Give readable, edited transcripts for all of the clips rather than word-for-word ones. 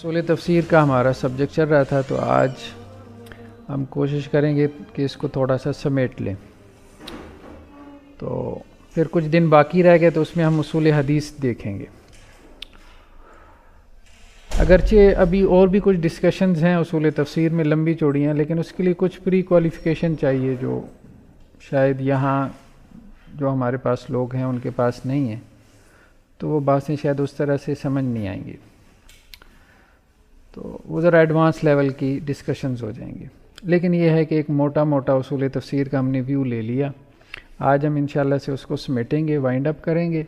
اصول تفسیر کا ہمارا سبجیکٹ چل رہا تھا، تو آج ہم کوشش کریں گے کہ اس کو تھوڑا سا سمیٹ لیں۔ تو پھر کچھ دن باقی رہ گئے تو اس میں ہم اصول حدیث دیکھیں گے۔ اگرچہ ابھی اور بھی کچھ ڈسکشنز ہیں اصول تفسیر میں لمبی چوڑی ہیں، لیکن اس کے لیے کچھ پری کوالیفیکیشن چاہیے جو شاید یہاں جو ہمارے پاس لوگ ہیں ان کے پاس نہیں ہیں، تو وہ باتیں شاید اس طرح سے سمجھ نہیں آئیں گی، تو وہ ذرا ایڈوانس لیول کی ڈسکشنز ہو جائیں گی۔ لیکن یہ ہے کہ ایک موٹا اصول تفسیر کا ہم نے ویو لے لیا۔ آج ہم انشاءاللہ سے اس کو سمیٹیں گے، وائنڈ اپ کریں گے۔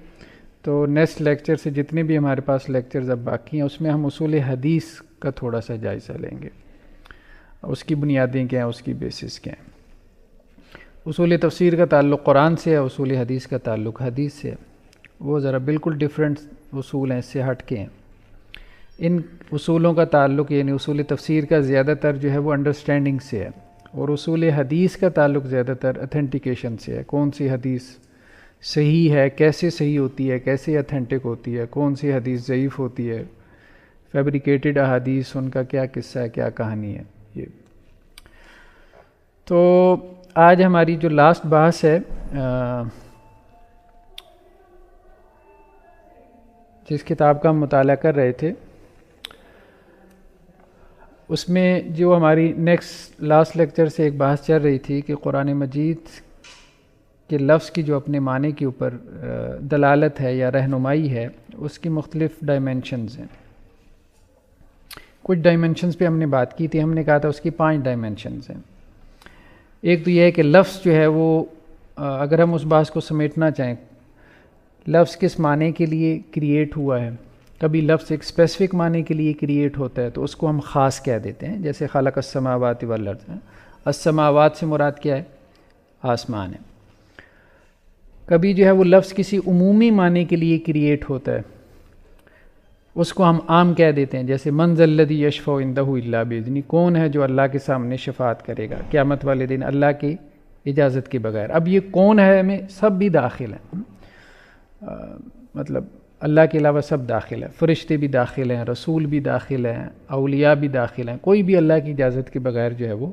تو نیکسٹ لیکچر سے جتنے بھی ہمارے پاس لیکچرز اب باقی ہیں اس میں ہم اصول حدیث کا تھوڑا سا جائزہ لیں گے، اس کی بنیادیں کیا ہیں، اس کی بیسس کیا ہیں۔ اصول تفسیر کا تعلق قرآن سے ہے، اصول حدیث کا تعلق حدیث سے ہے، وہ ذرا بالکل ڈیفرنٹ اصول ہیں، اس سے ہٹ کے ہیں۔ ان اصولوں کا تعلق یعنی اصول تفسیر کا زیادہ تر جو ہے وہ انڈرسٹینڈنگ سے ہے، اور اصول حدیث کا تعلق زیادہ تر اتھینٹیکیشن سے ہے۔ کون سی حدیث صحیح ہے، کیسے صحیح ہوتی ہے، کیسے اتھینٹک ہوتی ہے، کون سی حدیث ضعیف ہوتی ہے، فیبریکیٹڈ احادیث ان کا کیا قصہ ہے، کیا کہانی ہے۔ یہ تو آج ہماری جو لاسٹ بحث ہے جس کتاب کا ہم مطالعہ کر رہے تھے، اس میں جو ہماری لاسٹ لیکچر سے ایک بحث چل رہی تھی کہ قرآن مجید کے لفظ کی جو اپنے معنی کے اوپر دلالت ہے یا رہنمائی ہے، اس کی مختلف ڈائمینشنز ہیں۔ کچھ ڈائمینشنز پہ ہم نے بات کی تھی، ہم نے کہا تھا اس کی 5 ڈائمینشنز ہیں۔ ایک تو یہ ہے کہ لفظ جو ہے وہ اگر ہم اس بات کو سمیٹنا چاہیں، لفظ کس معنی کے لیے کریٹ ہوا ہے۔ کبھی لفظ ایک اسپیسیفک معنی کے لیے کریٹ ہوتا ہے تو اس کو ہم خاص کہہ دیتے ہیں، جیسے خلق السماوات والارض۔ السماوات سے مراد کیا ہے؟ آسمان ہے۔ کبھی جو ہے وہ لفظ کسی عمومی معنی کے لیے کریٹ ہوتا ہے، اس کو ہم عام کہہ دیتے ہیں، جیسے من ذا الذی یشفع عندہ الا باذنہ، کون ہے جو اللہ کے سامنے شفاعت کرے گا قیامت والے دن اللہ کی اجازت کے بغیر۔ اب یہ کون ہے میں سب بھی داخل ہیں، مطلب اللہ کے علاوہ سب داخل ہیں، فرشتے بھی داخل ہیں، رسول بھی داخل ہیں، اولیاء بھی داخل ہیں۔ کوئی بھی اللہ کی اجازت کے بغیر جو ہے وہ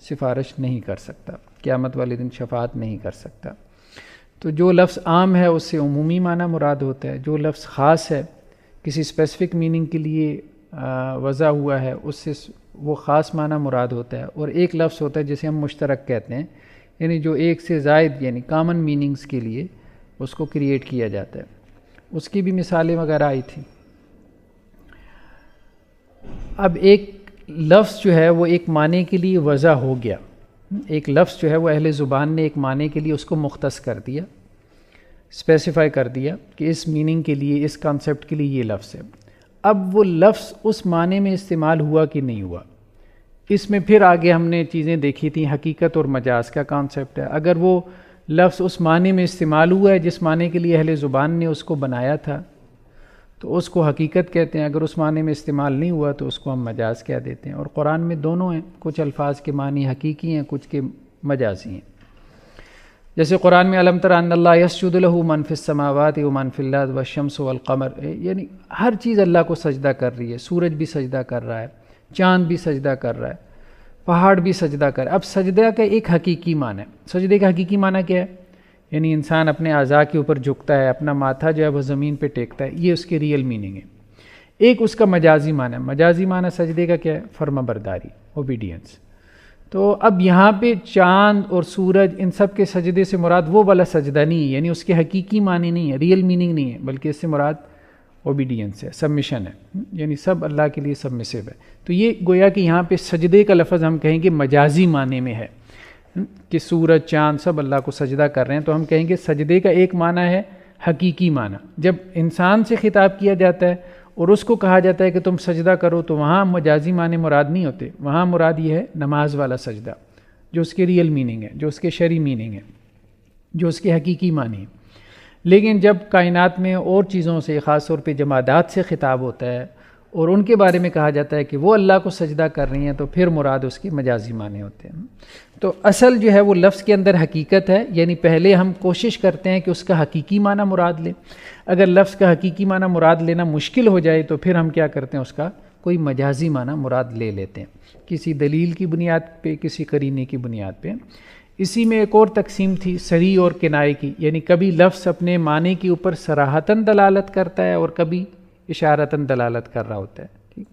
سفارش نہیں کر سکتا، قیامت والے دن شفاعت نہیں کر سکتا۔ تو جو لفظ عام ہے اس سے عمومی معنی مراد ہوتا ہے، جو لفظ خاص ہے کسی اسپیسیفک میننگ کے لیے وضع ہوا ہے اس سے وہ خاص معنی مراد ہوتا ہے۔ اور ایک لفظ ہوتا ہے جسے ہم مشترک کہتے ہیں، یعنی جو ایک سے زائد یعنی کامن میننگز کے لیے اس کو کریٹ کیا جاتا ہے۔ اس کی بھی مثالیں وغیرہ آئی تھیں۔ اب ایک لفظ جو ہے وہ ایک معنی کے لیے وضع ہو گیا، ایک لفظ جو ہے وہ اہل زبان نے ایک معنی کے لیے اس کو مختص کر دیا، اسپیسیفائی کر دیا کہ اس میننگ کے لیے، اس کانسیپٹ کے لیے یہ لفظ ہے۔ اب وہ لفظ اس معنی میں استعمال ہوا کہ نہیں ہوا، اس میں پھر آگے ہم نے چیزیں دیکھی تھیں، حقیقت اور مجاز کا کانسیپٹ ہے۔ اگر وہ لفظ اس معنی میں استعمال ہوا ہے جس معنی کے لیے اہل زبان نے اس کو بنایا تھا تو اس کو حقیقت کہتے ہیں، اگر اس معنی میں استعمال نہیں ہوا تو اس کو ہم مجاز کہہ دیتے ہیں۔ اور قرآن میں دونوں ہیں، کچھ الفاظ کے معنی حقیقی ہیں، کچھ کے مجازی ہیں۔ جیسے قرآن میں الم تر ان اللہ یسجد لہ من فی السماوات ومن فی الارض والشمس والقمر، یعنی ہر چیز اللہ کو سجدہ کر رہی ہے، سورج بھی سجدہ کر رہا ہے، چاند بھی سجدہ کر رہا ہے، پہاڑ بھی سجدہ کر۔ اب سجدہ کا ایک حقیقی معنی ہے، سجدے کا حقیقی معنی کیا ہے؟ یعنی انسان اپنے اعضاء کے اوپر جھکتا ہے، اپنا ماتھا جو ہے وہ زمین پہ ٹیکتا ہے، یہ اس کے ریئل میننگ ہے۔ ایک اس کا مجازی معنی ہے، مجازی معنی سجدے کا کیا ہے؟ فرما برداری، اوبیڈینس۔ تو اب یہاں پہ چاند اور سورج ان سب کے سجدے سے مراد وہ والا سجدہ نہیں ہے، یعنی اس کے حقیقی معنی نہیں ہے، ریئل میننگ نہیں ہے، بلکہ اس سے مراد اوبیڈینس ہے، سبمیشن ہے، یعنی سب اللہ کے لیے سبمسو ہے۔ تو یہ گویا کہ یہاں پہ سجدے کا لفظ ہم کہیں گے مجازی معنی میں ہے کہ سورج چاند سب اللہ کو سجدہ کر رہے ہیں، تو ہم کہیں گے سجدے کا ایک معنی ہے حقیقی معنی۔ جب انسان سے خطاب کیا جاتا ہے اور اس کو کہا جاتا ہے کہ تم سجدہ کرو تو وہاں مجازی معنی مراد نہیں ہوتے، وہاں مراد یہ ہے نماز والا سجدہ، جو اس کے ریئل میننگ ہے، جو اس کے شرعی میننگ ہے، جو اس کے حقیقی معنی ہے۔ لیکن جب کائنات میں اور چیزوں سے، خاص طور پہ جمادات سے خطاب ہوتا ہے اور ان کے بارے میں کہا جاتا ہے کہ وہ اللہ کو سجدہ کر رہی ہیں، تو پھر مراد اس کے مجازی معنی ہوتے ہیں۔ تو اصل جو ہے وہ لفظ کے اندر حقیقت ہے، یعنی پہلے ہم کوشش کرتے ہیں کہ اس کا حقیقی معنی مراد لیں۔ اگر لفظ کا حقیقی معنی مراد لینا مشکل ہو جائے تو پھر ہم کیا کرتے ہیں، اس کا کوئی مجازی معنی مراد لے لیتے ہیں کسی دلیل کی بنیاد پہ، کسی قرینے کی بنیاد پہ۔ اسی میں ایک اور تقسیم تھی صریح اور کنائے کی، یعنی کبھی لفظ اپنے معنی کے اوپر صراحتاً دلالت کرتا ہے اور کبھی اشارتاً دلالت کر رہا ہوتا ہے، ٹھیک۔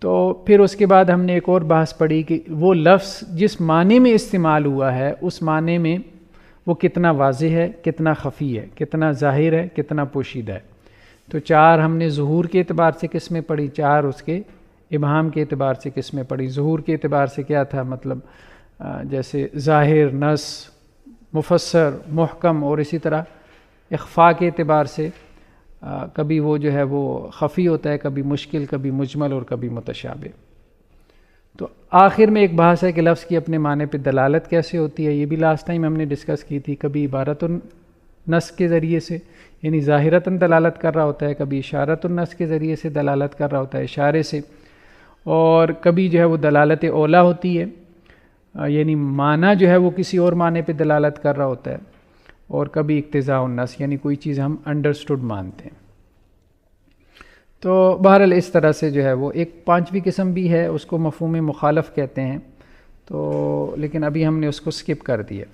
تو پھر اس کے بعد ہم نے ایک اور بحث پڑھی کہ وہ لفظ جس معنی میں استعمال ہوا ہے اس معنی میں وہ کتنا واضح ہے، کتنا خفی ہے، کتنا ظاہر ہے، کتنا پوشیدہ ہے۔ تو 4 ہم نے ظہور کے اعتبار سے قسمیں پڑھی، 4 اس کے ابہام کے اعتبار سے قسمیں پڑھی۔ ظہور کے اعتبار سے کیا تھا، مطلب جیسے ظاہر، نص، مفسر، محکم، اور اسی طرح اخفاء کے اعتبار سے کبھی وہ جو ہے وہ خفی ہوتا ہے، کبھی مشکل، کبھی مجمل اور کبھی متشابہ۔ تو آخر میں ایک بحث ہے کہ لفظ کی اپنے معنی پہ دلالت کیسے ہوتی ہے، یہ بھی لاسٹ ٹائم ہم نے ڈسکس کی تھی۔ کبھی عبارت النص کے ذریعے سے، یعنی ظاہرتاً دلالت کر رہا ہوتا ہے، کبھی اشارت النص کے ذریعے سے دلالت کر رہا ہوتا ہے اشارے سے، اور کبھی جو ہے وہ دلالت اولا ہوتی ہے، یعنی معنی جو ہے وہ کسی اور معنی پہ دلالت کر رہا ہوتا ہے، اور کبھی اقتضاء النص، یعنی کوئی چیز ہم انڈرسٹوڈ مانتے ہیں۔ تو بہرحال اس طرح سے جو ہے وہ ایک 5ویں قسم بھی ہے، اس کو مفہوم مخالف کہتے ہیں، تو لیکن ابھی ہم نے اس کو سکپ کر دیا۔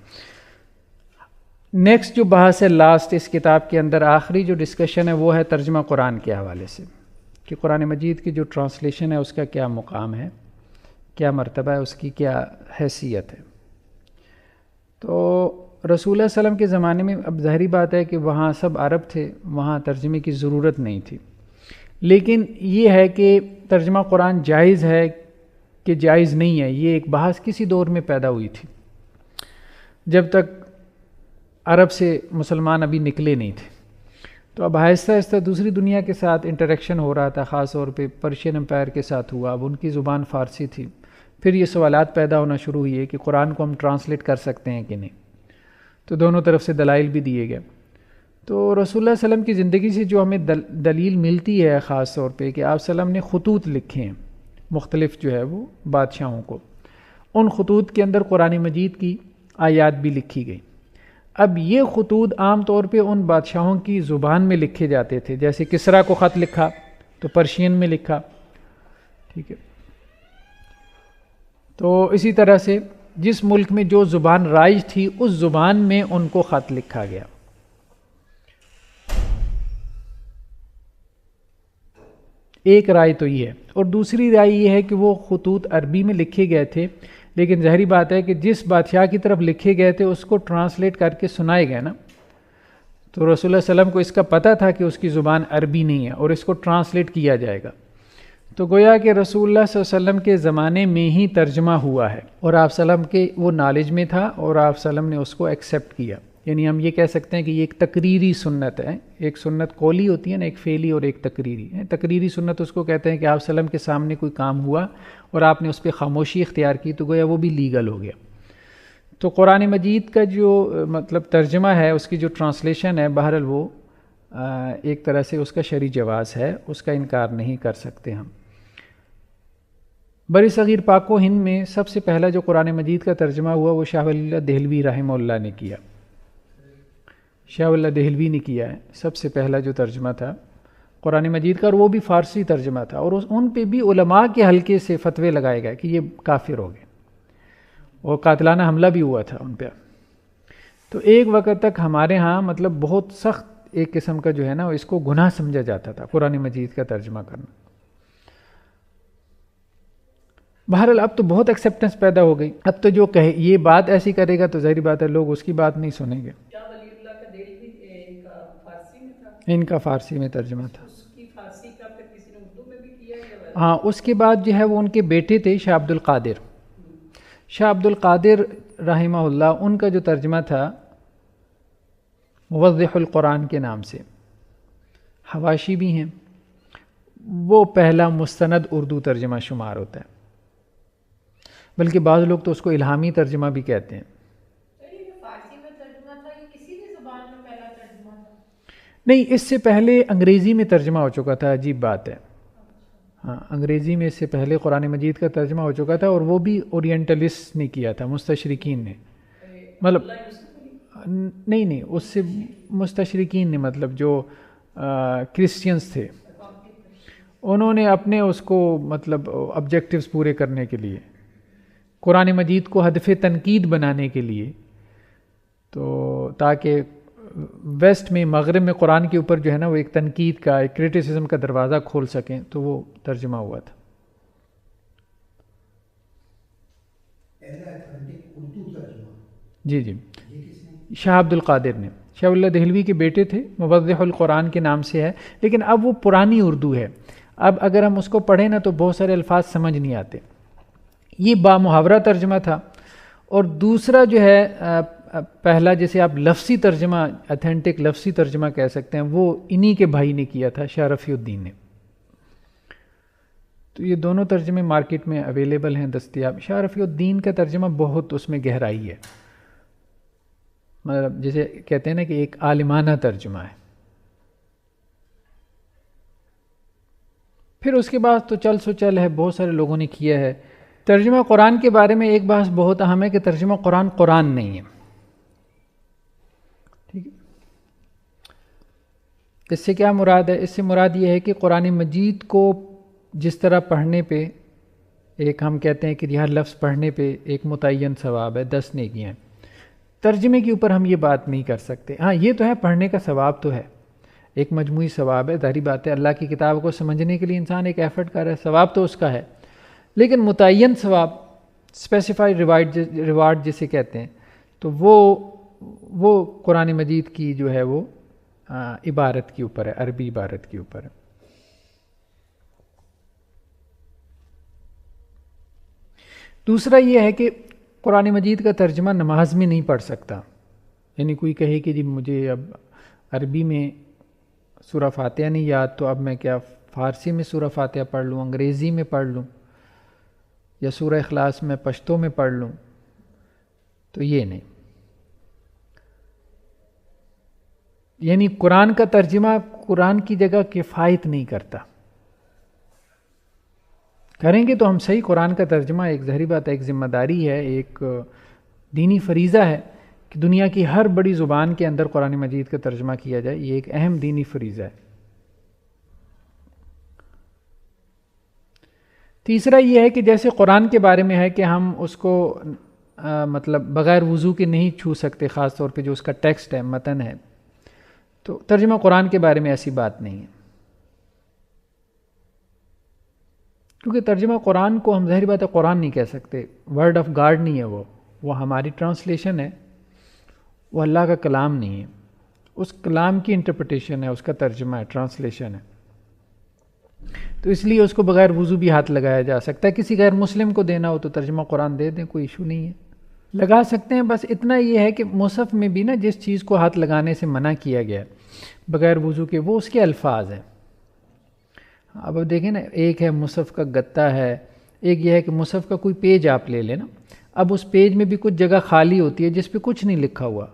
نیکسٹ جو بحث ہے لاسٹ اس کتاب کے اندر آخری جو ڈسکشن ہے وہ ہے ترجمہ قرآن کے حوالے سے، کہ قرآن مجید کی جو ٹرانسلیشن ہے اس کا کیا مقام ہے، کیا مرتبہ ہے، اس کی کیا حیثیت ہے۔ تو رسول اللہ صلی اللہ علیہ وسلم کے زمانے میں اب ظاہری بات ہے کہ وہاں سب عرب تھے، وہاں ترجمے کی ضرورت نہیں تھی، لیکن یہ ہے کہ ترجمہ قرآن جائز ہے کہ جائز نہیں ہے، یہ ایک بحث کسی دور میں پیدا ہوئی تھی جب تک عرب سے مسلمان ابھی نکلے نہیں تھے۔ تو اب آہستہ آہستہ دوسری دنیا کے ساتھ انٹریکشن ہو رہا تھا، خاص طور پہ پرشین امپائر کے ساتھ ہوا، اب ان کی زبان فارسی تھی۔ پھر یہ سوالات پیدا ہونا شروع ہوئی کہ قرآن کو ہم ٹرانسلیٹ کر سکتے ہیں کہ نہیں، تو دونوں طرف سے دلائل بھی دیے گئے۔ تو رسول اللہ صلی اللہ علیہ وسلم کی زندگی سے جو ہمیں دلیل ملتی ہے خاص طور پہ کہ آپ صلی اللہ علیہ وسلم نے خطوط لکھے ہیں مختلف جو ہے وہ بادشاہوں کو، ان خطوط کے اندر قرآن مجید کی آیات بھی لکھی گئی۔ اب یہ خطوط عام طور پہ ان بادشاہوں کی زبان میں لکھے جاتے تھے، جیسے کسریٰ کو خط لکھا تو پرشین میں لکھا، ٹھیک ہے۔ تو اسی طرح سے جس ملک میں جو زبان رائج تھی اس زبان میں ان کو خط لکھا گیا۔ ایک رائے تو یہ ہے، اور دوسری رائے یہ ہے کہ وہ خطوط عربی میں لکھے گئے تھے، لیکن ظاہری بات ہے کہ جس بادشاہ کی طرف لکھے گئے تھے اس کو ٹرانسلیٹ کر کے سنائے گئے نا، تو رسول اللہ صلی اللہ علیہ وسلم کو اس کا پتہ تھا کہ اس کی زبان عربی نہیں ہے اور اس کو ٹرانسلیٹ کیا جائے گا، تو گویا کہ رسول اللہ صلی اللہ علیہ وسلم کے زمانے میں ہی ترجمہ ہوا ہے، اور آپ صلی اللہ علیہ وسلم کے وہ نالج میں تھا اور آپ صلی اللہ علیہ وسلم نے اس کو ایکسیپٹ کیا۔ یعنی ہم یہ کہہ سکتے ہیں کہ یہ ایک تقریری سنت ہے، ایک سنت قولی ہوتی ہے نا، ایک فعلی اور ایک تقریری ہے۔ تقریری سنت اس کو کہتے ہیں کہ آپ صلی اللہ علیہ وسلم کے سامنے کوئی کام ہوا اور آپ نے اس پہ خاموشی اختیار کی تو گویا وہ بھی لیگل ہو گیا۔ تو قرآن مجید کا جو مطلب ترجمہ ہے، اس کی جو ٹرانسلیشن ہے، بہرحال وہ ایک طرح سے اس کا شرعی جواز ہے، اس کا انکار نہیں کر سکتے ہم۔ بر صغیر پاک و ہند میں سب سے پہلا جو قرآن مجید کا ترجمہ ہوا وہ شاہ ولی اللہ دہلوی رحمہ اللہ نے کیا، شاہ ولی اللہ دہلوی نے کیا ہے سب سے پہلا جو ترجمہ تھا قرآن مجید کا، اور وہ بھی فارسی ترجمہ تھا، اور ان پہ بھی علماء کے حلقے سے فتوے لگائے گئے کہ یہ کافر ہو گئے، اور قاتلانہ حملہ بھی ہوا تھا ان پہ۔ تو ایک وقت تک ہمارے ہاں مطلب بہت سخت ایک قسم کا جو ہے نا اس کو گناہ سمجھا جاتا تھا قرآن مجید کا ترجمہ کرنا۔ بہرحال اب تو بہت ایکسیپٹنس پیدا ہو گئی، اب تو جو کہے یہ بات ایسی کرے گا تو ظاہری بات ہے لوگ اس کی بات نہیں سنیں گے۔ ان کا فارسی میں ترجمہ تھا، ہاں۔ اس کے بعد جو ہے وہ ان کے بیٹے تھے شاہ عبد القادر، شاہ عبد القادر رحمہ اللہ، ان کا جو ترجمہ تھا موضح القرآن کے نام سے، حواشی بھی ہیں، وہ پہلا مستند اردو ترجمہ شمار ہوتا ہے، بلکہ بعض لوگ تو اس کو الہامی ترجمہ بھی کہتے ہیں۔ نہیں، اس سے پہلے انگریزی میں ترجمہ ہو چکا تھا، عجیب بات ہے، ہاں انگریزی میں اس سے پہلے قرآن مجید کا ترجمہ ہو چکا تھا، اور وہ بھی اورینٹلسٹ نے کیا تھا، مستشرقین نے، مطلب نہیں اس سے مستشرقین نے، مطلب جو کرسچینز تھے انہوں نے اپنے اس کو مطلب آبجیکٹیوز پورے کرنے کے لیے، قرآن مجید کو ہدف تنقید بنانے کے لیے، تو تاکہ ویسٹ میں، مغرب میں قرآن کے اوپر جو ہے نا وہ ایک تنقید کا، ایک کرٹیسزم کا دروازہ کھول سکیں، تو وہ ترجمہ ہوا تھا۔ جی شاہ عبد القادر نے، شاہ اللہ دہلوی کے بیٹے تھے، موضح القرآن کے نام سے ہے، لیکن اب وہ پرانی اردو ہے، اب اگر ہم اس کو پڑھیں نا تو بہت سارے الفاظ سمجھ نہیں آتے۔ یہ با محاورہ ترجمہ تھا، اور دوسرا جو ہے پہلا جیسے آپ لفظی ترجمہ، اتھینٹک لفظی ترجمہ کہہ سکتے ہیں، وہ انہی کے بھائی نے کیا تھا، شاہ رفیع الدین نے۔ تو یہ دونوں ترجمے مارکیٹ میں اویلیبل ہیں، دستیاب۔ شاہ رفیع الدین کا ترجمہ بہت اس میں گہرائی ہے، مطلب جیسے کہتے ہیں نا کہ ایک عالمانہ ترجمہ ہے۔ پھر اس کے بعد تو چل سو چل ہے، بہت سارے لوگوں نے کیا ہے۔ ترجمہ قرآن کے بارے میں ایک بحث بہت اہم ہے کہ ترجمہ قرآن قرآن نہیں ہے، ٹھیک ہے؟ اس سے کیا مراد ہے؟ اس سے مراد یہ ہے کہ قرآن مجید کو جس طرح پڑھنے پہ ایک ہم کہتے ہیں کہ ہر لفظ پڑھنے پہ ایک متعین ثواب ہے، 10 نیکیاں ہیں، ترجمے کے اوپر ہم یہ بات نہیں کر سکتے۔ ہاں یہ تو ہے، پڑھنے کا ثواب تو ہے، ایک مجموعی ثواب ہے، ظاہری بات ہے، اللہ کی کتاب کو سمجھنے کے لیے انسان ایک ایفرٹ کر رہا ہے، ثواب تو اس کا ہے، لیکن متعین ثواب، اسپیسیفائڈ ریوارڈ جسے کہتے ہیں، تو وہ قرآن مجید کی جو ہے وہ عبارت کے اوپر ہے، عربی عبارت کے اوپر ہے۔ دوسرا یہ ہے کہ قرآن مجید کا ترجمہ نماز میں نہیں پڑھ سکتا، یعنی کوئی کہے کہ جی مجھے اب عربی میں سورہ فاتحہ نہیں یاد، تو اب میں کیا فارسی میں سورہ فاتحہ پڑھ لوں، انگریزی میں پڑھ لوں، یا سورہ اخلاص میں پشتو میں پڑھ لوں، تو یہ نہیں۔ یعنی قرآن کا ترجمہ قرآن کی جگہ کفایت نہیں کرتا، کریں گے تو ہم صحیح، قرآن کا ترجمہ ایک ظاہری بات ہے، ایک ذمہ داری ہے، ایک دینی فریضہ ہے کہ دنیا کی ہر بڑی زبان کے اندر قرآن مجید کا ترجمہ کیا جائے، یہ ایک اہم دینی فریضہ ہے۔ تیسرا یہ ہے کہ جیسے قرآن کے بارے میں ہے کہ ہم اس کو مطلب بغیر وضو کے نہیں چھو سکتے، خاص طور پہ جو اس کا ٹیکسٹ ہے، متن ہے، تو ترجمہ قرآن کے بارے میں ایسی بات نہیں ہے، کیونکہ ترجمہ قرآن کو ہم ظاہری بات ہے قرآن نہیں کہہ سکتے، ورڈ آف گاڈ نہیں ہے، وہ ہماری ٹرانسلیشن ہے، وہ اللہ کا کلام نہیں ہے، اس کلام کی انٹرپریٹیشن ہے، اس کا ترجمہ ہے، ٹرانسلیشن ہے، تو اس لیے اس کو بغیر وضو بھی ہاتھ لگایا جا سکتا ہے۔ کسی غیر مسلم کو دینا ہو تو ترجمہ قرآن دے دیں، کوئی ایشو نہیں ہے، لگا سکتے ہیں۔ بس اتنا یہ ہے کہ مصحف میں بھی نا جس چیز کو ہاتھ لگانے سے منع کیا گیا بغیر وضو کے، وہ اس کے الفاظ ہیں۔ اب دیکھیں نا، ایک ہے مصحف کا گتہ ہے، ایک یہ ہے کہ مصحف کا کوئی پیج آپ لے لیں نا، اب اس پیج میں بھی کچھ جگہ خالی ہوتی ہے جس پہ کچھ نہیں لکھا ہوا،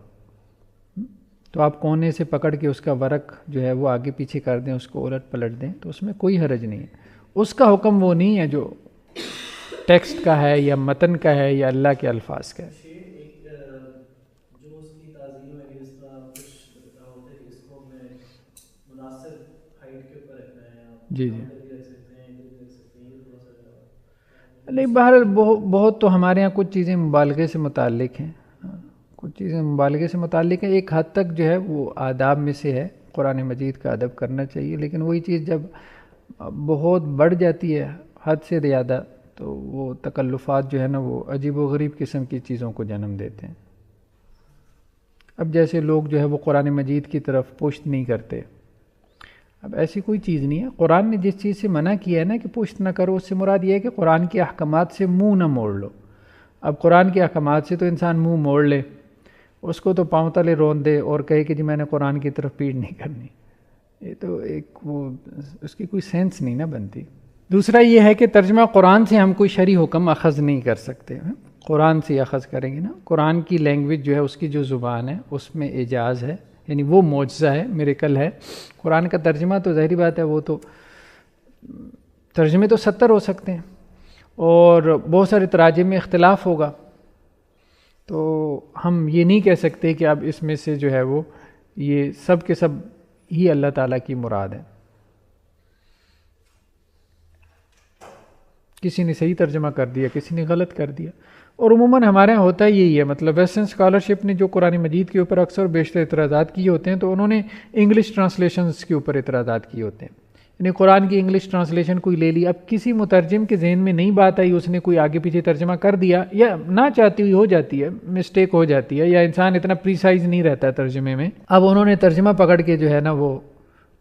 تو آپ کونے سے پکڑ کے اس کا ورق جو ہے وہ آگے پیچھے کر دیں، اس کو الٹ پلٹ دیں، تو اس میں کوئی حرج نہیں ہے۔ اس کا حکم وہ نہیں ہے جو ٹیکسٹ کا ہے یا متن کا ہے یا اللہ کے الفاظ کا ہے۔ جی جی نہیں، بہرحال بہت تو ہمارے ہاں کچھ چیزیں مبالغے سے متعلق ہیں، کچھ چیزیں مبالغے سے متعلق ہیں، ایک حد تک جو ہے وہ آداب میں سے ہے، قرآن مجید کا ادب کرنا چاہیے، لیکن وہی چیز جب بہت بڑھ جاتی ہے حد سے زیادہ، تو وہ تکلفات جو ہے نا وہ عجیب و غریب قسم کی چیزوں کو جنم دیتے ہیں۔ اب جیسے لوگ جو ہے وہ قرآن مجید کی طرف پشت نہیں کرتے، اب ایسی کوئی چیز نہیں ہے، قرآن نے جس چیز سے منع کیا ہے نا کہ پشت نہ کرو، اس سے مراد یہ ہے کہ قرآن کے احکامات سے منہ نہ موڑ لو۔ اب قرآن کے احکامات سے تو انسان منہ موڑ لے، اس کو تو پاؤں تلے رون دے اور کہے کہ جی میں نے قرآن کی طرف پیٹ نہیں کرنی، یہ تو ایک وہ اس کی کوئی سینس نہیں نا بنتی۔ دوسرا یہ ہے کہ ترجمہ قرآن سے ہم کوئی شرعی حکم اخذ نہیں کر سکتے، قرآن سے اخذ کریں گے نا، قرآن کی لینگویج جو ہے، اس کی جو زبان ہے، اس میں اعجاز ہے، یعنی وہ معجزہ ہے، میریکل ہے۔ قرآن کا ترجمہ تو ظاہری بات ہے، وہ تو ترجمے تو 70 ہو سکتے ہیں اور بہت سارے تراجم میں اختلاف ہوگا، تو ہم یہ نہیں کہہ سکتے کہ اب اس میں سے جو ہے وہ یہ سب کے سب ہی اللہ تعالیٰ کی مراد ہے۔ کسی نے صحیح ترجمہ کر دیا، کسی نے غلط کر دیا، اور عموماً ہمارے یہاں ہوتا یہی ہے، مطلب ویسٹرن اسکالرشپ نے جو قرآن مجید کے اوپر اکثر و بیشتر اعتراضات کیے ہوتے ہیں تو انہوں نے انگلش ٹرانسلیشنز کے اوپر اعتراضات کیے ہوتے ہیں، یعنی قرآن کی انگلش ٹرانسلیشن کوئی لے لی، اب کسی مترجم کے ذہن میں نہیں بات آئی، اس نے کوئی آگے پیچھے ترجمہ کر دیا، یا نہ چاہتی ہوئی ہو جاتی ہے، مسٹیک ہو جاتی ہے، یا انسان اتنا پریسائز نہیں رہتا ہے ترجمے میں، اب انہوں نے ترجمہ پکڑ کے جو ہے نا وہ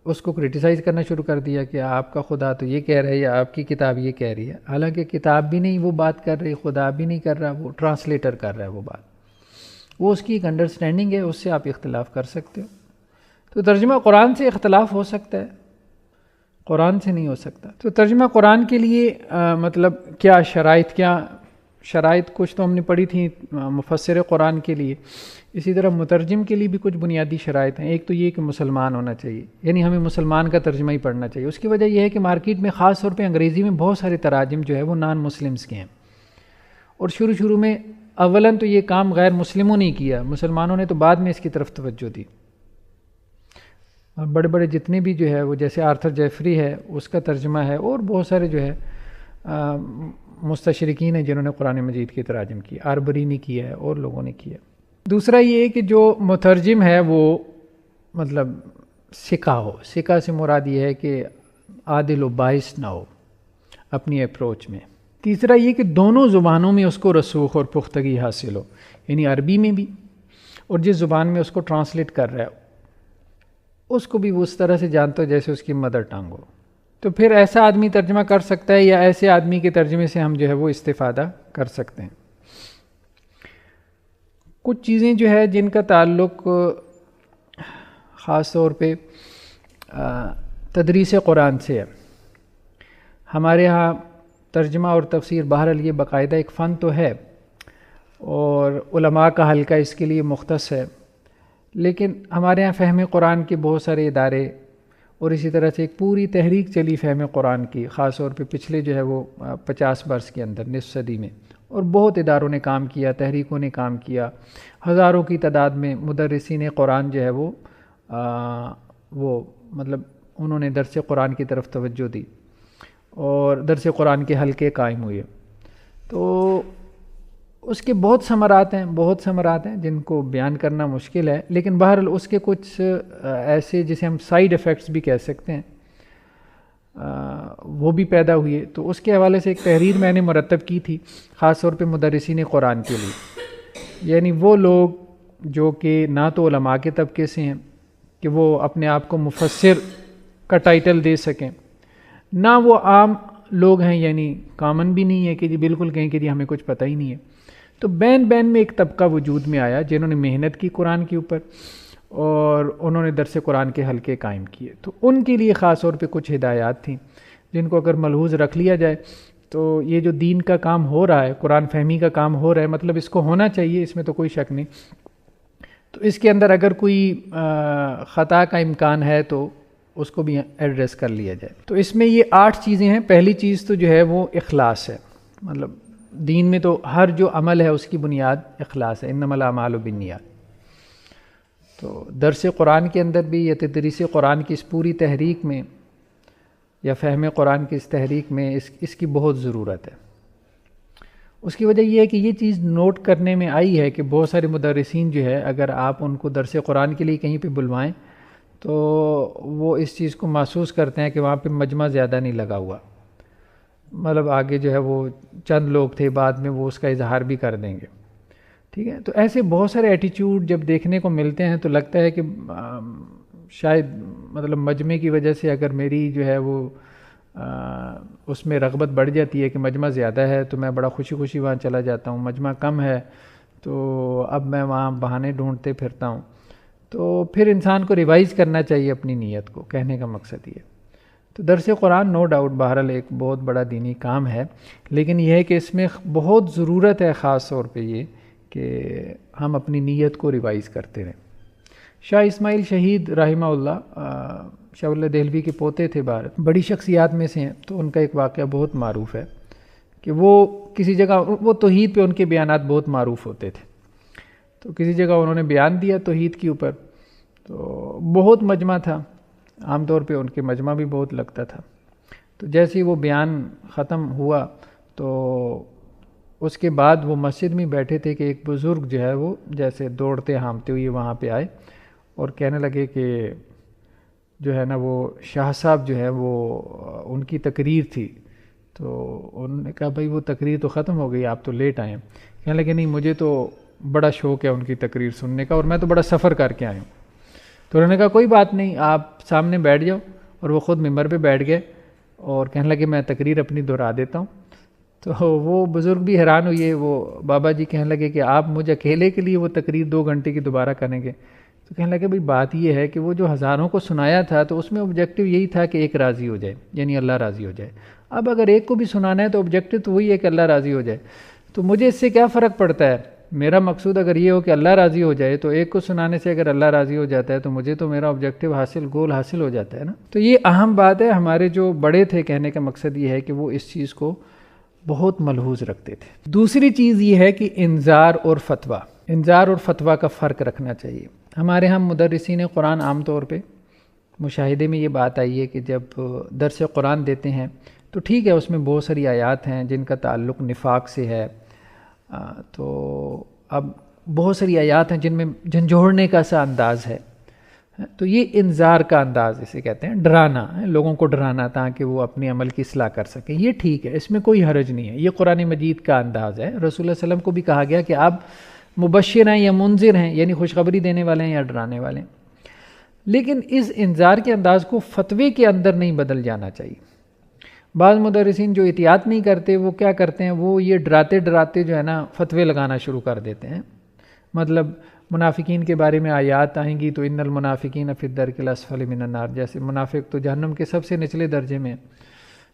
اس کو کرٹیسائز کرنا شروع کر دیا کہ آپ کا خدا تو یہ کہہ رہا ہے یا آپ کی کتاب یہ کہہ رہی ہے، حالانکہ کتاب بھی نہیں وہ بات کر رہی، خدا بھی نہیں کر رہا، وہ ٹرانسلیٹر کر رہا ہے وہ بات، وہ اس کی ایک انڈرسٹینڈنگ ہے، اس سے آپ اختلاف کر سکتے ہو۔ تو ترجمہ قرآن سے اختلاف ہو سکتا ہے، قرآن سے نہیں ہو سکتا۔ تو ترجمہ قرآن کے لیے مطلب کیا شرائط کچھ تو ہم نے پڑھی تھی مفسر قرآن کے لیے، اسی طرح مترجم کے لیے بھی کچھ بنیادی شرائط ہیں۔ ایک تو یہ کہ مسلمان ہونا چاہیے، یعنی ہمیں مسلمان کا ترجمہ ہی پڑھنا چاہیے۔ اس کی وجہ یہ ہے کہ مارکیٹ میں خاص طور پہ انگریزی میں بہت سارے تراجم جو ہے وہ نان مسلمز کے ہیں، اور شروع میں اولاً تو یہ کام غیر مسلموں نے کیا، مسلمانوں نے تو بعد میں اس کی طرف توجہ دی۔ بڑے بڑے جتنے بھی جو ہے وہ جیسے آرتھر جیفری ہے اس کا ترجمہ ہے، اور بہت سارے جو ہے مستشرقین ہیں جنہوں نے قرآن مجید کی تراجم کی، آربری نے کیا ہے اور لوگوں نے کیا۔ دوسرا یہ ہے کہ جو مترجم ہے وہ مطلب سکھا ہو، سکھا سے مراد یہ ہے کہ عادل و باعث نہ ہو اپنی اپروچ میں۔ تیسرا یہ کہ دونوں زبانوں میں اس کو رسوخ اور پختگی حاصل ہو، یعنی عربی میں بھی اور جس زبان میں اس کو ٹرانسلیٹ کر رہا ہے اس کو بھی وہ اس طرح سے جانتا ہو جیسے اس کی مدر ٹنگ ہو، تو پھر ایسا آدمی ترجمہ کر سکتا ہے، یا ایسے آدمی کے ترجمے سے ہم جو ہے وہ استفادہ کر سکتے ہیں۔ کچھ چیزیں جو ہے جن کا تعلق خاص طور پہ تدریس قرآن سے ہے، ہمارے ہاں ترجمہ اور تفسیر بہرحال یہ باقاعدہ ایک فن تو ہے، اور علماء کا حلقہ اس کے لیے مختص ہے، لیکن ہمارے ہاں فہم قرآن کے بہت سارے ادارے، اور اسی طرح سے ایک پوری تحریک چلی فہم قرآن کی، خاص طور پہ پچھلے جو ہے وہ 50 برس کے اندر، نصف صدی میں، اور بہت اداروں نے کام کیا، تحریکوں نے کام کیا، ہزاروں کی تعداد میں مدرسین قرآن جو ہے وہ مطلب انہوں نے درس قرآن کی طرف توجہ دی اور درس قرآن کے حلقے قائم ہوئے، تو اس کے بہت ثمرات ہیں جن کو بیان کرنا مشکل ہے، لیکن بہرحال اس کے کچھ ایسے جسے ہم سائیڈ ایفیکٹس بھی کہہ سکتے ہیں وہ بھی پیدا ہوئے۔ تو اس کے حوالے سے ایک تحریر میں نے مرتب کی تھی خاص طور پہ مدرسین قرآن کے لیے، یعنی وہ لوگ جو کہ نہ تو علماء کے طبقے سے ہیں کہ وہ اپنے آپ کو مفسر کا ٹائٹل دے سکیں، نہ وہ عام لوگ ہیں، یعنی کامن بھی نہیں ہے کہ جی بالکل کہیں کہ جی ہمیں کچھ پتہ ہی نہیں ہے۔ تو بین میں ایک طبقہ وجود میں آیا جنہوں نے محنت کی قرآن کے اوپر، اور انہوں نے درس قرآن کے حلقے قائم کیے، تو ان کے لیے خاص طور پہ کچھ ہدایات تھیں جن کو اگر ملحوظ رکھ لیا جائے تو یہ جو دین کا کام ہو رہا ہے، قرآن فہمی کا کام ہو رہا ہے، مطلب اس کو ہونا چاہیے، اس میں تو کوئی شک نہیں، تو اس کے اندر اگر کوئی خطا کا امکان ہے تو اس کو بھی ایڈریس کر لیا جائے۔ تو اس میں یہ 8 چیزیں ہیں۔ پہلی چیز تو جو ہے وہ اخلاص ہے، مطلب دین میں تو ہر جو عمل ہے اس کی بنیاد اخلاص ہے، انما الاعمال بالنیات۔ تو درس قرآن کے اندر بھی یا تدریس قرآن کی اس پوری تحریک میں یا فہم قرآن کی اس تحریک میں اس کی بہت ضرورت ہے۔ اس کی وجہ یہ ہے کہ یہ چیز نوٹ کرنے میں آئی ہے کہ بہت سارے مدرسین جو ہے اگر آپ ان کو درس قرآن کے لیے کہیں پہ بلوائیں تو وہ اس چیز کو محسوس کرتے ہیں کہ وہاں پہ مجمع زیادہ نہیں لگا ہوا، مطلب آگے جو ہے وہ چند لوگ تھے، بعد میں وہ اس کا اظہار بھی کر دیں گے، ٹھیک ہے۔ تو ایسے بہت سارے ایٹیچیوڈ جب دیکھنے کو ملتے ہیں تو لگتا ہے کہ شاید مطلب مجمع کی وجہ سے اگر میری جو ہے وہ اس میں رغبت بڑھ جاتی ہے کہ مجمع زیادہ ہے تو میں بڑا خوشی خوشی وہاں چلا جاتا ہوں، مجمع کم ہے تو اب میں وہاں بہانے ڈھونڈتے پھرتا ہوں، تو پھر انسان کو ریوائز کرنا چاہیے اپنی نیت کو، کہنے کا مقصد یہ۔ تو درس قرآن نو ڈاؤٹ بہرحال ایک بہت بڑا دینی کام ہے، لیکن یہ ہے کہ اس میں بہت ضرورت ہے خاص طور پہ یہ کہ ہم اپنی نیت کو ریوائز کرتے رہیں۔ شاہ اسماعیل شہید رحمہ اللہ شاہ اللہ دہلوی کے پوتے تھے، بڑی شخصیات میں سے ہیں، تو ان کا ایک واقعہ بہت معروف ہے کہ وہ کسی جگہ، وہ توحید پہ ان کے بیانات بہت معروف ہوتے تھے، تو کسی جگہ انہوں نے بیان دیا توحید کے اوپر، تو بہت مجمع تھا، عام طور پہ ان کے مجمع بھی بہت لگتا تھا، تو جیسے ہی وہ بیان ختم ہوا تو اس کے بعد وہ مسجد میں بیٹھے تھے کہ ایک بزرگ جو ہے وہ جیسے دوڑتے ہامتے ہوئے وہاں پہ آئے اور کہنے لگے کہ جو ہے نا وہ شاہ صاحب جو ہے وہ ان کی تقریر تھی. تو انہوں نے کہا بھائی وہ تقریر تو ختم ہو گئی, آپ تو لیٹ آئے ہیں. کہنے لگے نہیں مجھے تو بڑا شوق ہے ان کی تقریر سننے کا اور میں تو بڑا سفر کر کے آیا ہوں. تو انہوں نے کہا کوئی بات نہیں, آپ سامنے بیٹھ جاؤ. اور وہ خود ممبر پہ بیٹھ گئے اور کہنے لگے میں تقریر اپنی دہرا دیتا ہوں. تو وہ بزرگ بھی حیران ہوئے, وہ بابا جی کہنے لگے کہ آپ مجھ اکیلے کے لیے وہ تقریر 2 گھنٹے کی دوبارہ کریں گے. تو کہنے لگے بھائی بات یہ ہے کہ وہ جو ہزاروں کو سنایا تھا تو اس میں آبجیکٹو یہی تھا کہ ایک راضی ہو جائے, یعنی اللہ راضی ہو جائے. اب اگر ایک کو بھی سنانا ہے تو آبجیکٹو تو وہی ہے کہ اللہ راضی ہو جائے. تو مجھے اس سے کیا فرق پڑتا ہے, میرا مقصود اگر یہ ہو کہ اللہ راضی ہو جائے تو ایک کو سنانے سے اگر اللہ راضی ہو جاتا ہے تو مجھے تو میرا آبجیکٹو حاصل, گول حاصل ہو جاتا ہے نا. تو یہ اہم بات ہے. ہمارے جو بڑے تھے کہنے کا مقصد یہ ہے کہ وہ اس چیز کو بہت ملحوظ رکھتے تھے. دوسری چیز یہ ہے کہ انذار اور فتویٰ, انذار اور فتویٰ کا فرق رکھنا چاہیے. ہمارے ہم مدرسین قرآن عام طور پہ مشاہدے میں یہ بات آئی ہے کہ جب درس قرآن دیتے ہیں تو ٹھیک ہے اس میں بہت ساری آیات ہیں جن کا تعلق نفاق سے ہے, تو اب بہت ساری آیات ہیں جن میں جھنجھوڑنے کا سا انداز ہے, تو یہ انذار کا انداز اسے کہتے ہیں, ڈرانا, لوگوں کو ڈرانا تاکہ وہ اپنے عمل کی اصلاح کر سکیں. یہ ٹھیک ہے, اس میں کوئی حرج نہیں ہے, یہ قرآن مجید کا انداز ہے. رسول اللہ صلی اللہ علیہ وسلم کو بھی کہا گیا کہ آپ مبشر ہیں یا منذر ہیں, یعنی خوشخبری دینے والے ہیں یا ڈرانے والے ہیں. لیکن اس انذار کے انداز کو فتوے کے اندر نہیں بدل جانا چاہیے. بعض مدرسین جو احتیاط نہیں کرتے وہ کیا کرتے ہیں, وہ یہ ڈراتے ڈراتے جو ہے نا فتوے لگانا شروع کر دیتے ہیں. مطلب منافقین کے بارے میں آیات آئیں گی تو ان المنافقین فی الدرک الاسفل من النار, جیسے منافق تو جہنم کے سب سے نچلے درجے میں.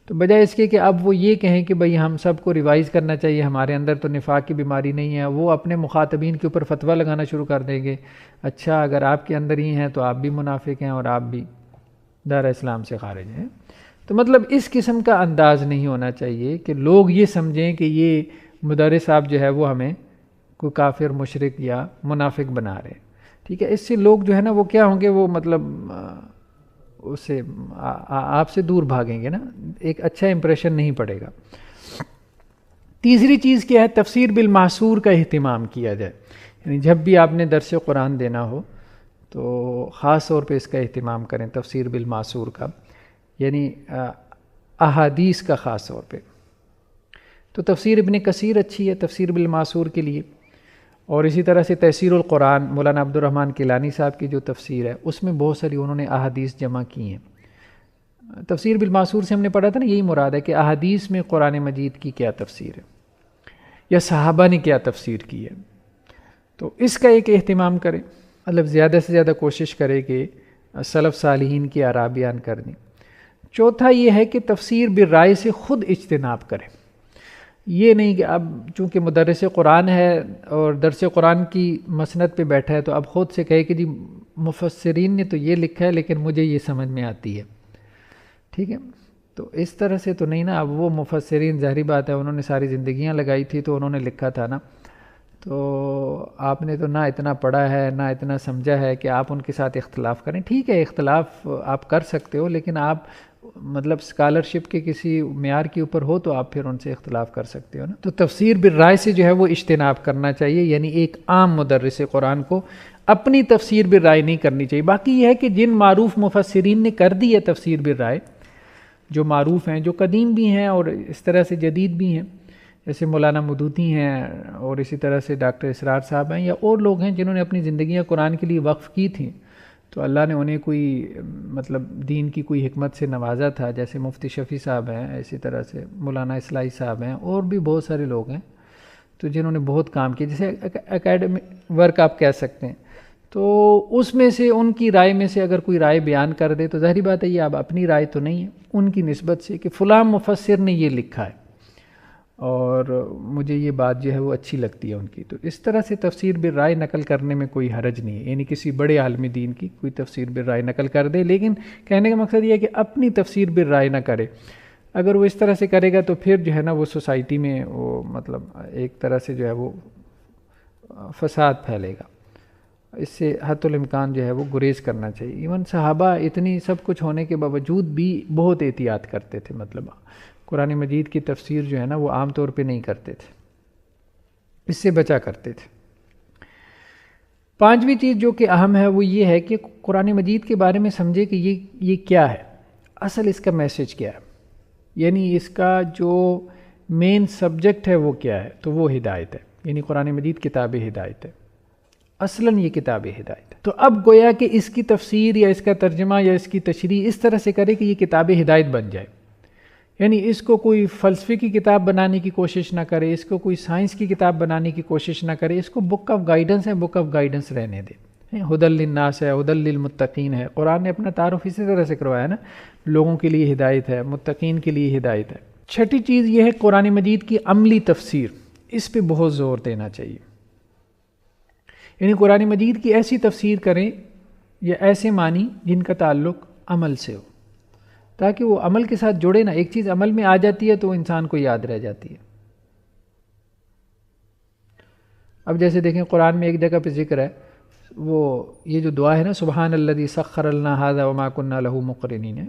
تو بجائے اس کے کہ اب وہ یہ کہیں کہ بھئی ہم سب کو ریوائز کرنا چاہیے, ہمارے اندر تو نفاق کی بیماری نہیں ہے, وہ اپنے مخاطبین کے اوپر فتویٰ لگانا شروع کر دیں گے. اچھا اگر آپ کے اندر ہی ہیں تو آپ بھی منافق ہیں اور آپ بھی دار اسلام سے خارج ہیں. تو مطلب اس قسم کا انداز نہیں ہونا چاہیے کہ لوگ یہ سمجھیں کہ یہ مدرس صاحب جو ہے وہ ہمیں کوئی کافر مشرک یا منافق بنا رہے. ٹھیک ہے, اس سے لوگ جو ہے نا وہ کیا ہوں گے, وہ مطلب اسے آپ سے دور بھاگیں گے نا, ایک اچھا امپریشن نہیں پڑے گا. تیسری چیز کیا ہے, تفسیر بالمعصور کا اہتمام کیا جائے. یعنی جب بھی آپ نے درس قرآن دینا ہو تو خاص طور پہ اس کا اہتمام کریں, تفسیر بالمعصور کا, یعنی احادیث کا خاص طور پہ. تو تفسیر ابن کثیر اچھی ہے تفسیر بالمعصور کے لیے, اور اسی طرح سے تفسیر القرآن مولانا عبد الرحمن کیلانی صاحب کی جو تفسیر ہے اس میں بہت ساری انہوں نے احادیث جمع کی ہیں. تفسیر بالمعصور سے ہم نے پڑھا تھا نا, یہی مراد ہے کہ احادیث میں قرآن مجید کی کیا تفسیر ہے یا صحابہ نے کیا تفسیر کی ہے, تو اس کا ایک اہتمام کریں. مطلب زیادہ سے زیادہ کوشش کرے کہ سلف صالحین کی آراء بیان کرنی. چوتھا یہ ہے کہ تفسیر بالرائے سے خود اجتناب کریں. یہ نہیں کہ اب چونکہ مدرس قرآن ہے اور درس قرآن کی مسند پہ بیٹھا ہے تو اب خود سے کہے کہ جی مفسرین نے تو یہ لکھا ہے لیکن مجھے یہ سمجھ میں آتی ہے. ٹھیک ہے, تو اس طرح سے تو نہیں نا. اب وہ مفسرین ظاہری بات ہے انہوں نے ساری زندگیاں لگائی تھی تو انہوں نے لکھا تھا نا, تو آپ نے تو نہ اتنا پڑھا ہے نہ اتنا سمجھا ہے کہ آپ ان کے ساتھ اختلاف کریں. ٹھیک ہے اختلاف آپ کر سکتے ہو, لیکن آپ مطلب اسکالرشپ کے کسی معیار کے اوپر ہو تو آپ پھر ان سے اختلاف کر سکتے ہو نا. تو تفسیر بالرائے سے جو ہے وہ اجتناب کرنا چاہیے, یعنی ایک عام مدرس قرآن کو اپنی تفسیر بالرائے نہیں کرنی چاہیے. باقی یہ ہے کہ جن معروف مفسرین نے کر دی ہے تفسیر بالرائے, جو معروف ہیں, جو قدیم بھی ہیں اور اس طرح سے جدید بھی ہیں, جیسے مولانا مودودی ہیں اور اسی طرح سے ڈاکٹر اسرار صاحب ہیں, یا اور لوگ ہیں جنہوں نے اپنی زندگیاں قرآن کے لیے وقف کی تھیں, تو اللہ نے انہیں کوئی مطلب دین کی کوئی حکمت سے نوازا تھا, جیسے مفتی شفیع صاحب ہیں, اسی طرح سے مولانا اصلاحی صاحب ہیں, اور بھی بہت سارے لوگ ہیں تو جنہوں نے بہت کام کیا, جیسے اکیڈمک ورک آپ کہہ سکتے ہیں. تو اس میں سے ان کی رائے میں سے اگر کوئی رائے بیان کر دے تو ظاہری بات ہے یہ اب اپنی رائے تو نہیں ہے, ان کی نسبت سے کہ فلاں مفسر نے یہ لکھا ہے اور مجھے یہ بات جو ہے وہ اچھی لگتی ہے ان کی. تو اس طرح سے تفسیر بالرائے نقل کرنے میں کوئی حرج نہیں ہے, یعنی کسی بڑے عالم دین کی کوئی تفسیر بالرائے نقل کر دے, لیکن کہنے کا مقصد یہ ہے کہ اپنی تفسیر بالرائے نہ کرے. اگر وہ اس طرح سے کرے گا تو پھر جو ہے نا وہ سوسائٹی میں وہ مطلب ایک طرح سے جو ہے وہ فساد پھیلے گا. اس سے حتی الامکان جو ہے وہ گریز کرنا چاہیے. ایون صحابہ اتنی سب کچھ ہونے کے باوجود بھی بہت احتیاط کرتے تھے، مطلب قرآن مجید کی تفسیر جو ہے نا وہ عام طور پہ نہیں کرتے تھے، اس سے بچا کرتے تھے. پانچویں چیز جو کہ اہم ہے وہ یہ ہے کہ قرآن مجید کے بارے میں سمجھے کہ یہ کیا ہے، اصل اس کا میسج کیا ہے، یعنی اس کا جو مین سبجیکٹ ہے وہ کیا ہے. تو وہ ہدایت ہے، یعنی قرآن مجید کتاب ہدایت ہے، اصلاً یہ کتاب ہدایت ہے. تو اب گویا کہ اس کی تفسیر یا اس کا ترجمہ یا اس کی تشریح اس طرح سے کرے کہ یہ کتاب ہدایت بن جائے. یعنی اس کو کوئی فلسفے کی کتاب بنانے کی کوشش نہ کرے، اس کو کوئی سائنس کی کتاب بنانے کی کوشش نہ کرے، اس کو بک آف گائیڈنس ہے، بک آف گائیڈنس رہنے دے. ہدی للناس ہے، ہدی للمتقین ہے. قرآن نے اپنا تعارف اسی طرح سے کروایا نا، لوگوں کے لیے ہدایت ہے، متقین کے لیے ہدایت ہے. چھٹی چیز یہ ہے قرآن مجید کی عملی تفسیر، اس پہ بہت زور دینا چاہیے. یعنی قرآن مجید کی ایسی تفسیر کریں یا ایسے معنی جن کا تعلق عمل سے ہو، تاکہ وہ عمل کے ساتھ جڑے نا. ایک چیز عمل میں آ جاتی ہے تو انسان کو یاد رہ جاتی ہے. اب جیسے دیکھیں قرآن میں ایک جگہ پہ ذکر ہے، وہ یہ جو دعا ہے نا، سبحان الذی سخر لنا ھذا وما کنا لہ مقرنین.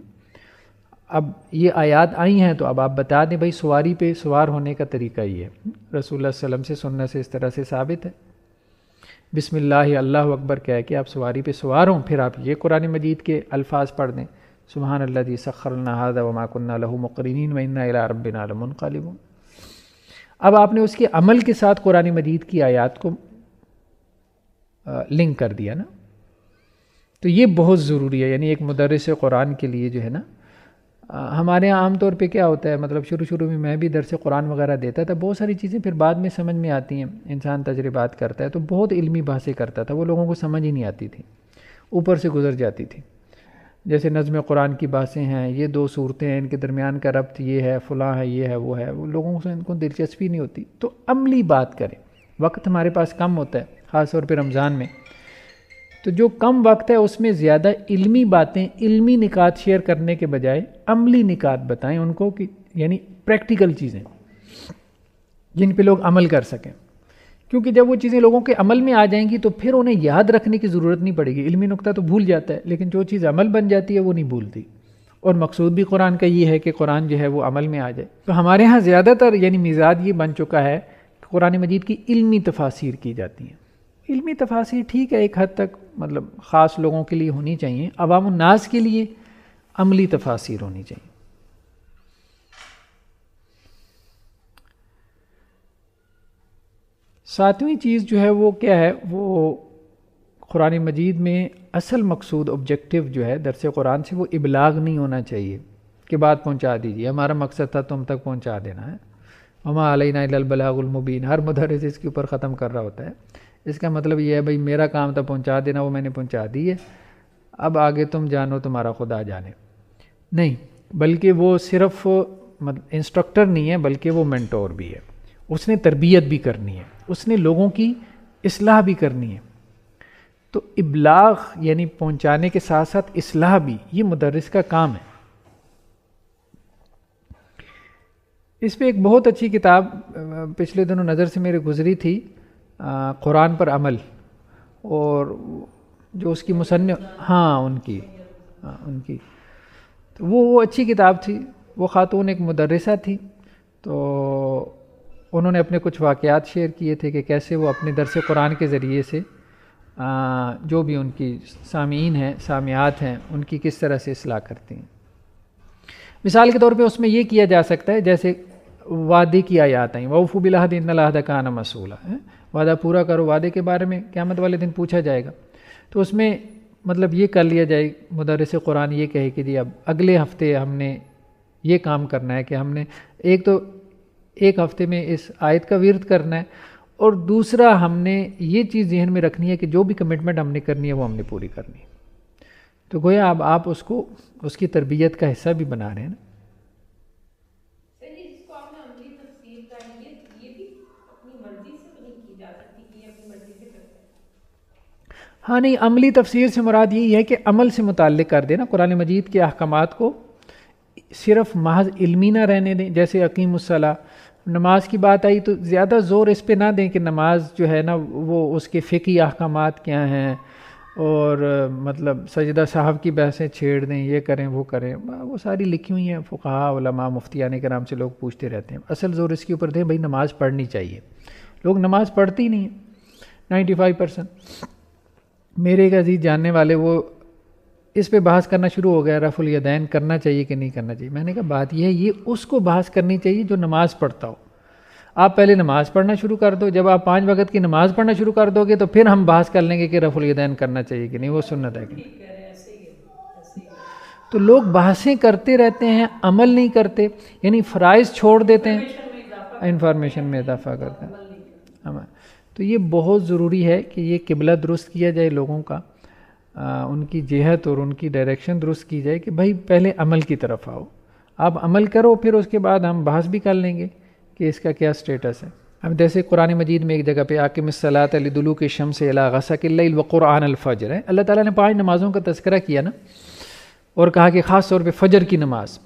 اب یہ آیات آئی ہیں تو اب آپ بتا دیں بھائی سواری پہ سوار ہونے کا طریقہ یہ ہے. رسول اللہ صلی اللہ علیہ وسلم سے سننے سے اس طرح سے ثابت ہے. بسم اللہ اللہ اکبر کہہ کے آپ سواری پہ سوار ہوں، پھر آپ یہ قرآن مجید کے الفاظ پڑھ دیں، سبحان الذی سخر لنا ھذا وما کنا لہ مقرنین وانا الی ربنا لمنقلبون. اب آپ نے اس کے عمل کے ساتھ قرآن مجید کی آیات کو لنک کر دیا نا، تو یہ بہت ضروری ہے. یعنی ایک مدرس قرآن کے لیے جو ہے نا، ہمارے یہاں عام طور پہ کیا ہوتا ہے، مطلب شروع میں میں بھی درس قرآن وغیرہ دیتا تھا، بہت ساری چیزیں پھر بعد میں سمجھ میں آتی ہیں، انسان تجربات کرتا ہے تو بہت علمی بحثیں کرتا تھا، وہ لوگوں کو سمجھ ہی نہیں آتی تھی، اوپر سے گزر جاتی تھی. جیسے نظم قرآن کی بحثیں ہیں، یہ دو صورتیں ہیں، ان کے درمیان کا ربط یہ ہے، فلاں ہے، یہ ہے، وہ ہے، وہ لوگوں سے ان کو دلچسپی نہیں ہوتی. تو عملی بات کریں. وقت ہمارے پاس کم ہوتا ہے، خاص طور پہ رمضان میں، تو جو کم وقت ہے اس میں زیادہ علمی باتیں، علمی نکات شیئر کرنے کے بجائے عملی نکات بتائیں ان کو، کہ یعنی پریکٹیکل چیزیں جن پہ لوگ عمل کر سکیں. کیونکہ جب وہ چیزیں لوگوں کے عمل میں آ جائیں گی تو پھر انہیں یاد رکھنے کی ضرورت نہیں پڑے گی. علمی نکتہ تو بھول جاتا ہے، لیکن جو چیز عمل بن جاتی ہے وہ نہیں بھولتی. اور مقصود بھی قرآن کا یہ ہے کہ قرآن جو ہے وہ عمل میں آ جائے. تو ہمارے ہاں زیادہ تر یعنی مزاج یہ بن چکا ہے کہ قرآن مجید کی علمی تفاسیر کی جاتی ہیں. علمی تفاسیر ٹھیک ہے ایک حد تک، مطلب خاص لوگوں کے لیے ہونی چاہیے، عوام الناس کے لیے عملی تفاسیر ہونی چاہیے. ساتویں چیز جو ہے وہ کیا ہے، وہ قرآن مجید میں اصل مقصود آبجیکٹیو جو ہے درس قرآن سے، وہ ابلاغ نہیں ہونا چاہیے کہ بات پہنچا دیجیے، ہمارا مقصد تھا تم تک پہنچا دینا ہے. وما علینا الا البلاغ المبین، ہر مدرس اس کے اوپر ختم کر رہا ہوتا ہے. اس کا مطلب یہ ہے بھائی میرا کام تھا پہنچا دینا، وہ میں نے پہنچا دی ہے، اب آگے تم جانو تمہارا خدا جانے. نہیں، بلکہ وہ صرف انسٹرکٹر نہیں ہے، بلکہ وہ مینٹور بھی ہے. اس نے تربیت بھی کرنی ہے، اس نے لوگوں کی اصلاح بھی کرنی ہے. تو ابلاغ یعنی پہنچانے کے ساتھ ساتھ اصلاح بھی، یہ مدرس کا کام ہے. اس پہ ایک بہت اچھی کتاب پچھلے دنوں نظر سے میرے گزری تھی، قرآن پر عمل، اور جو اس کی مصنف ان کی تو وہ اچھی کتاب تھی. وہ خاتون ایک مدرسہ تھی، تو انہوں نے اپنے کچھ واقعات شیئر کیے تھے کہ کیسے وہ اپنے درس قرآن کے ذریعے سے جو بھی ان کی سامعین ہیں، سامعات ہیں، ان کی کس طرح سے اصلاح کرتی ہیں. مثال کے طور پہ اس میں یہ کیا جا سکتا ہے، جیسے وعدے کی آیات ہیں، وَأَوْفُوا بِالْعَهْدِ إِنَّ الْعَهْدَ كَانَ مَسْئُولًا، وعدہ پورا کرو، وعدے کے بارے میں قیامت والے دن پوچھا جائے گا. تو اس میں مطلب یہ کر لیا جائے، مدرس قرآن یہ کہے کہ جی اب اگلے ہفتے ہم نے یہ کام کرنا ہے کہ ہم نے ایک ہفتے میں اس آیت کا ورد کرنا ہے، اور دوسرا ہم نے یہ چیز ذہن میں رکھنی ہے کہ جو بھی کمٹمنٹ ہم نے کرنی ہے وہ ہم نے پوری کرنی ہے. تو گویا اب آپ اس کو اس کی تربیت کا حصہ بھی بنا رہے ہیں نا. ہاں نہیں، عملی تفسیر سے مراد یہی ہے کہ عمل سے متعلق کر دینا. قرآن مجید کے احکامات کو صرف محض علمی نہ رہنے دیں، جیسے اقیم الصلاۃ، نماز کی بات آئی تو زیادہ زور اس پہ نہ دیں کہ نماز جو ہے نا وہ اس کے فقہی احکامات کیا ہیں، اور مطلب سجدہ صاحب کی بحثیں چھیڑ دیں، یہ کریں وہ کریں، وہ ساری لکھی ہوئی ہیں فقہاء علماء مفتیان کے نام سے لوگ پوچھتے رہتے ہیں. اصل زور اس کے اوپر دیں بھائی نماز پڑھنی چاہیے. لوگ نماز پڑھتی نہیں ہیں 95%. میرے ایک عزیز جاننے والے وہ اس پہ بحث کرنا شروع ہو گیا رفع الیدین کرنا چاہیے کہ نہیں کرنا چاہیے. میں نے کہا بات یہ ہے، یہ اس کو بحث کرنی چاہیے جو نماز پڑھتا ہو. آپ پہلے نماز پڑھنا شروع کر دو، جب آپ 5 وقت کی نماز پڑھنا شروع کر دو گے تو پھر ہم بحث کر لیں گے کہ رفع الیدین کرنا چاہیے کہ نہیں، وہ سنت ہے کہ نہیں. تو لوگ بحثیں کرتے رہتے ہیں، عمل نہیں کرتے، یعنی فرائض چھوڑ دیتے ہیں، انفارمیشن میں اضافہ کرتے ہیں. تو یہ بہت ضروری ہے کہ یہ قبلہ درست کیا جائے لوگوں کا، ان کی جہت اور ان کی ڈائریکشن درست کی جائے کہ بھائی پہلے عمل کی طرف آؤ، آپ عمل کرو، پھر اس کے بعد ہم بحث بھی کر لیں گے کہ اس کا کیا سٹیٹس ہے. اب جیسے قرآن مجید میں ایک جگہ پہ اقم الصلاۃ لدلوک الشمس الی غسق اللیل وقرآن الفجر ہے، اللہ تعالیٰ نے 5 نمازوں کا تذکرہ کیا نا، اور کہا کہ خاص طور پہ فجر کی نماز،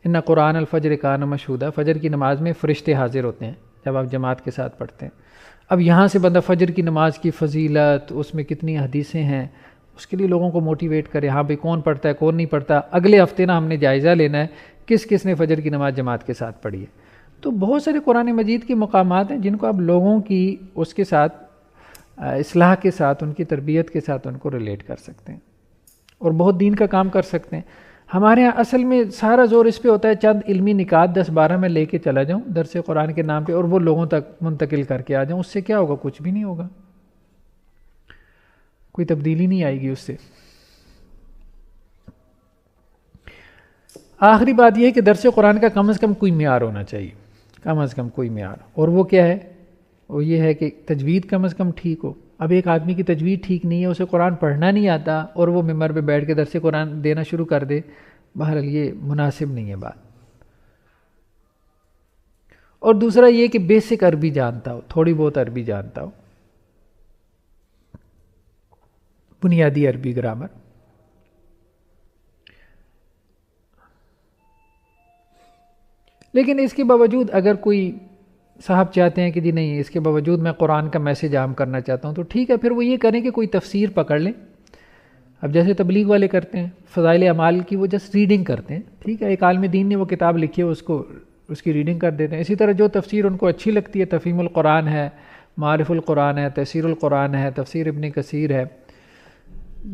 ان قرآن الفجر کان مشہودا، فجر کی نماز میں فرشتے حاضر ہوتے ہیں جب آپ جماعت کے ساتھ پڑھتے ہیں. اب یہاں سے بندہ فجر کی نماز کی فضیلت، اس میں کتنی حدیثیں ہیں، اس کے لیے لوگوں کو موٹیویٹ کرے، ہاں بھئی کون پڑھتا ہے کون نہیں پڑھتا. اگلے ہفتے نا ہم نے جائزہ لینا ہے کس کس نے فجر کی نماز جماعت کے ساتھ پڑھی ہے. تو بہت سارے قرآن مجید کے مقامات ہیں جن کو آپ لوگوں کی اس کے ساتھ اصلاح کے ساتھ، ان کی تربیت کے ساتھ ان کو ریلیٹ کر سکتے ہیں اور بہت دین کا کام کر سکتے ہیں. ہمارے ہاں اصل میں سارا زور اس پہ ہوتا ہے چند علمی نکات 10-12 میں لے کے چلا جاؤں درس قرآن کے نام پہ اور وہ لوگوں تک منتقل کر کے آ جاؤں. اس سے کیا ہوگا؟ کچھ بھی نہیں ہوگا، کوئی تبدیلی نہیں آئے گی اس سے. آخری بات یہ ہے کہ درس قرآن کا کم از کم کوئی معیار ہونا چاہیے، کم از کم کوئی معیار. اور وہ کیا ہے؟ وہ یہ ہے کہ تجوید کم از کم ٹھیک ہو. اب ایک آدمی کی تجوید ٹھیک نہیں ہے، اسے قرآن پڑھنا نہیں آتا اور وہ ممبر پہ بیٹھ کے درس قرآن دینا شروع کر دے، بہرحال یہ مناسب نہیں ہے بات. اور دوسرا یہ کہ بیسک عربی جانتا ہو، تھوڑی بہت عربی جانتا ہو، بنیادی عربی گرامر. لیکن اس کے باوجود اگر کوئی صاحب چاہتے ہیں کہ جی نہیں، اس کے باوجود میں قرآن کا میسج عام کرنا چاہتا ہوں، تو ٹھیک ہے، پھر وہ یہ کریں کہ کوئی تفسیر پکڑ لیں. اب جیسے تبلیغ والے کرتے ہیں فضائل اعمال کی، وہ جسٹ ریڈنگ کرتے ہیں، ٹھیک ہے، ایک عالم دین نے وہ کتاب لکھی ہے، اس کی ریڈنگ کر دیتے ہیں. اسی طرح جو تفسیر ان کو اچھی لگتی ہے، تفہیم القرآن ہے، معارف القرآن ہے، تفسیر القرآن ہے، تفسیر ابن کثیر ہے،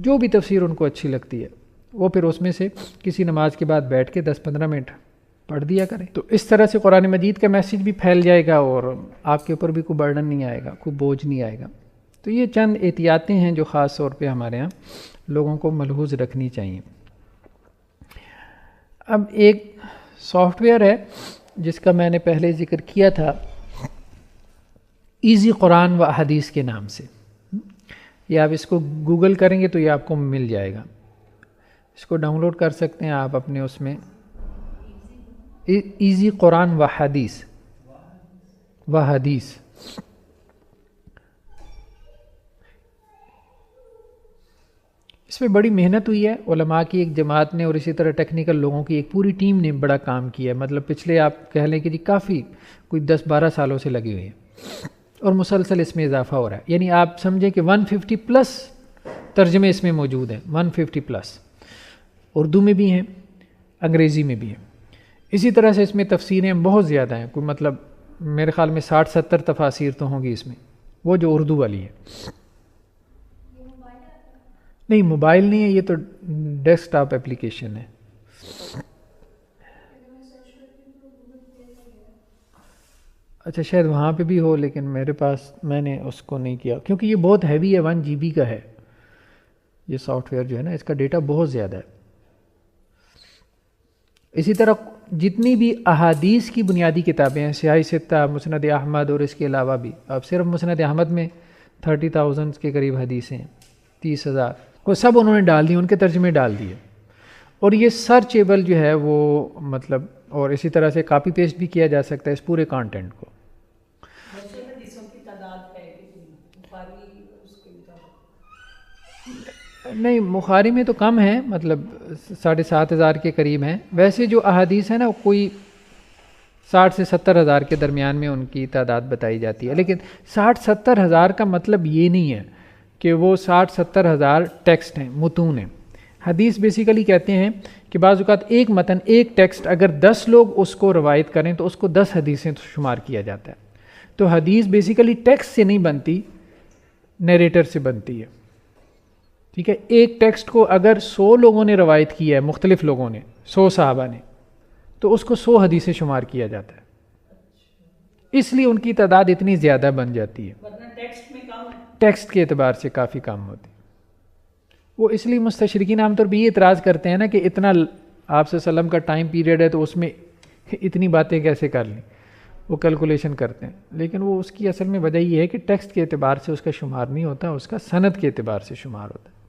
جو بھی تفسیر ان کو اچھی لگتی ہے وہ پھر اس میں سے کسی نماز کے بعد بیٹھ کے 10-15 منٹ پڑھ دیا کریں. تو اس طرح سے قرآن مجید کا میسج بھی پھیل جائے گا اور آپ کے اوپر بھی کوئی برڈن نہیں آئے گا، کوئی بوجھ نہیں آئے گا. تو یہ چند احتیاطیں ہیں جو خاص طور پہ ہمارے ہاں لوگوں کو ملحوظ رکھنی چاہیے. اب ایک سافٹ ویئر ہے جس کا میں نے پہلے ذکر کیا تھا، ایزی قرآن و احادیث کے نام سے. یہ آپ اس کو گوگل کریں گے تو یہ آپ کو مل جائے گا، اس کو ڈاؤن لوڈ کر سکتے ہیں آپ اپنے اس میں، ایزی قرآن و حدیث اس میں بڑی محنت ہوئی ہے علماء کی ایک جماعت نے، اور اسی طرح ٹیکنیکل لوگوں کی ایک پوری ٹیم نے بڑا کام کیا ہے. مطلب پچھلے آپ کہہ لیں کہ جی کافی کوئی 10-12 سالوں سے لگی ہوئی ہیں اور مسلسل اس میں اضافہ ہو رہا ہے. یعنی آپ سمجھیں کہ 150+ ترجمے اس میں موجود ہیں، 150+، اردو میں بھی ہیں، انگریزی میں بھی ہیں. اسی طرح سے اس میں تفسیریں بہت زیادہ ہیں، کوئی مطلب میرے خیال میں 60-70 تفاسیر تو ہوں گی اس میں، وہ جو اردو والی ہے. نہیں، موبائل نہیں ہے، یہ تو ڈیسک ٹاپ اپلیکیشن ہے. اچھا شاید وہاں پہ بھی ہو، لیکن میرے پاس میں نے اس کو نہیں کیا کیونکہ یہ بہت ہیوی ہے، 1 GB کا ہے یہ سافٹ ویئر جو ہے نا، اس کا ڈیٹا بہت زیادہ ہے. اسی طرح جتنی بھی احادیث کی بنیادی کتابیں ہیں، سیاہ ستہ، مسند احمد، اور اس کے علاوہ بھی اب صرف مسند احمد میں 30,000 کے قریب حدیثیں ہیں، 30,000، وہ سب انہوں نے ڈال دی، ان کے ترجمے ڈال دیے. اور یہ سرچیبل جو ہے وہ مطلب، اور اسی طرح سے کاپی پیسٹ بھی کیا جا سکتا ہے اس پورے کانٹینٹ کو. نہیں، بخاری میں تو کم ہے، مطلب 7,500 کے قریب ہیں. ویسے جو احادیث ہیں نا، کوئی 60 سے 70 ہزار کے درمیان میں ان کی تعداد بتائی جاتی ہے. لیکن 60-70 ہزار کا مطلب یہ نہیں ہے کہ وہ 60-70 ہزار ٹیکسٹ ہیں، متون ہیں. حدیث بیسیکلی کہتے ہیں کہ بعض اوقات ایک متن، ایک ٹیکسٹ اگر 10 لوگ اس کو روایت کریں تو اس کو 10 حدیثیں شمار کیا جاتا ہے. تو حدیث بیسیکلی ٹیکسٹ سے نہیں بنتی، نیریٹر سے بنتی ہے. ٹھیک ہے، ایک ٹیکسٹ کو اگر 100 لوگوں نے روایت کیا ہے، مختلف لوگوں نے، 100 صحابہ نے، تو اس کو 100 حدیثیں شمار کیا جاتا ہے. اس لیے ان کی تعداد اتنی زیادہ بن جاتی ہے، ٹیکسٹ کے اعتبار سے کافی کم ہوتی. وہ اس لیے مستشرقین عام طور پہ یہ اعتراض کرتے ہیں نا کہ اتنا آپ صلی اللہ علیہ وسلم کا ٹائم پیریڈ ہے تو اس میں اتنی باتیں کیسے کر لیں، وہ کیلکولیشن کرتے ہیں. لیکن وہ اس کی اصل میں وجہ یہ ہے کہ ٹیکسٹ کے اعتبار سے اس کا شمار نہیں ہوتا، اس کا سند کے اعتبار سے شمار ہوتا ہے.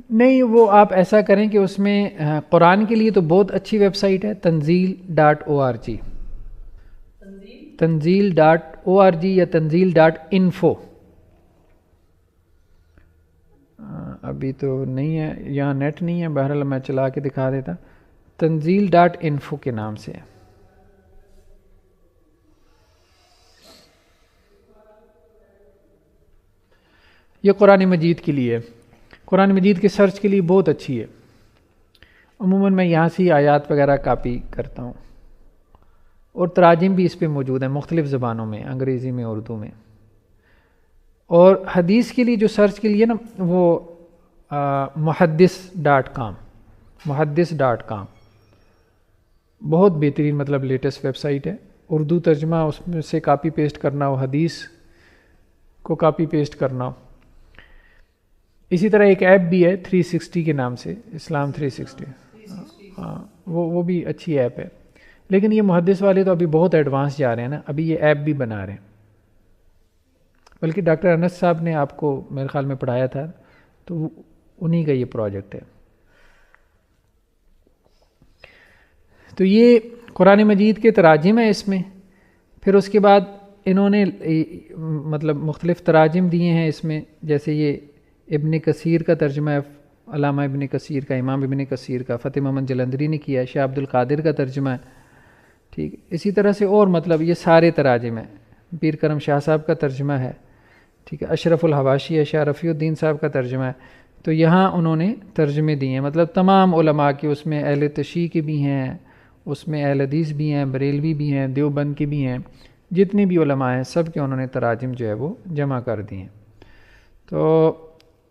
نہیں، وہ آپ ایسا کریں کہ اس میں قرآن کے لیے تو بہت اچھی ویب سائٹ ہے tanzeel.org، tanzeel.org یا tanzeel.info. ابھی تو نہیں ہے یہاں، نیٹ نہیں ہے، بہرحال میں چلا کے دکھا دیتا. tanzeel.info کے نام سے ہے. یہ قرآن مجید کے لیے، قرآن مجید کے سرچ کے لیے بہت اچھی ہے. عموماً میں یہاں سے آیات وغیرہ کاپی کرتا ہوں، اور تراجم بھی اس پہ موجود ہیں مختلف زبانوں میں، انگریزی میں، اردو میں. اور حدیث کے لیے جو سرچ کے لیے نا، وہ muhaddis.com بہت بہترین، مطلب لیٹسٹ ویب سائٹ ہے. اردو ترجمہ اس میں سے کاپی پیسٹ کرنا ہو، حدیث کو کاپی پیسٹ کرنا ہو. اسی طرح ایک ایپ بھی ہے 360 کے نام سے، اسلام 360. ہاں، وہ بھی اچھی ایپ ہے. لیکن یہ محدث والے تو ابھی بہت ایڈوانس جا رہے ہیں نا، ابھی یہ ایپ بھی بنا رہے ہیں. بلکہ ڈاکٹر انس صاحب نے آپ کو میرے خیال میں پڑھایا تھا، تو انہی کا یہ پروجیکٹ ہے. تو یہ قرآن مجید کے تراجم ہیں اس میں. پھر اس کے بعد انہوں نے مطلب مختلف تراجم دیے ہیں اس میں، جیسے یہ ابن کثیر کا ترجمہ ہے، علامہ ابن کثیر کا، امام ابن کثیر کا، فتح محمد جلندری نے کیا ہے، شاہ عبد القادر کا ترجمہ ہے. ٹھیک، اسی طرح سے اور مطلب یہ سارے تراجم ہیں. پیر کرم شاہ صاحب کا ترجمہ ہے. ٹھیک ہے، اشرف الحواشی ہے، شاہ رفیع الدین صاحب کا ترجمہ ہے. تو یہاں انہوں نے ترجمے دیے ہیں، مطلب تمام علماء کے، اس میں اہل تشیع کے بھی ہیں، اس میں اہل حدیث بھی ہیں، بریلوی بھی ہیں، دیوبند کے بھی ہیں، جتنے بھی علماء ہیں سب کے انہوں نے تراجم جو ہے وہ جمع کر دیے ہیں. تو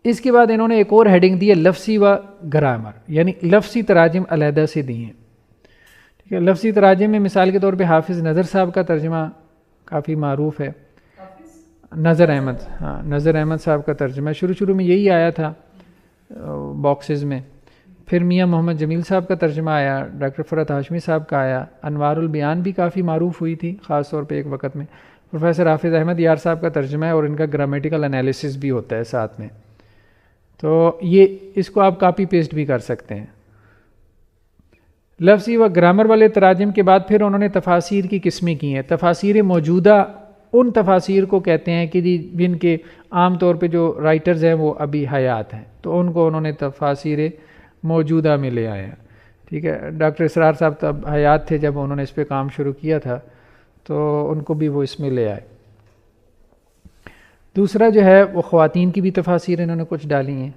اس کے بعد انہوں نے ایک اور ہیڈنگ دی ہے، لفظی و گرامر، یعنی لفظی تراجم علیحدہ سے دی ہیں. ٹھیک ہے، لفظی تراجم میں مثال کے طور پہ حافظ نظر صاحب کا ترجمہ کافی معروف ہے. نظر احمد، ہاں، نظر احمد صاحب کا ترجمہ شروع میں یہی آیا تھا باکسز میں. پھر میاں محمد جمیل صاحب کا ترجمہ آیا، ڈاکٹر فرحت ہاشمی صاحب کا آیا. انوار البیان بھی کافی معروف ہوئی تھی خاص طور پہ ایک وقت میں. پروفیسر حافظ احمد یار صاحب کا ترجمہ ہے، اور ان کا گرامیٹیکل انالیسس بھی ہوتا ہے ساتھ میں. تو یہ اس کو آپ کاپی پیسٹ بھی کر سکتے ہیں. لفظی و گرامر والے تراجم کے بعد پھر انہوں نے تفاسیر کی قسمیں کی ہیں. تفاسیر موجودہ ان تفاسیر کو کہتے ہیں کہ جن کے عام طور پہ جو رائٹرز ہیں وہ ابھی حیات ہیں، تو ان کو انہوں نے تفاسیر موجودہ میں لے آئے ہیں. ٹھیک ہے، ڈاکٹر اسرار صاحب تب حیات تھے جب انہوں نے اس پہ کام شروع کیا تھا، تو ان کو بھی وہ اس میں لے آئے. دوسرا جو ہے وہ خواتین کی بھی تفاسیر انہوں نے کچھ ڈالی ہیں.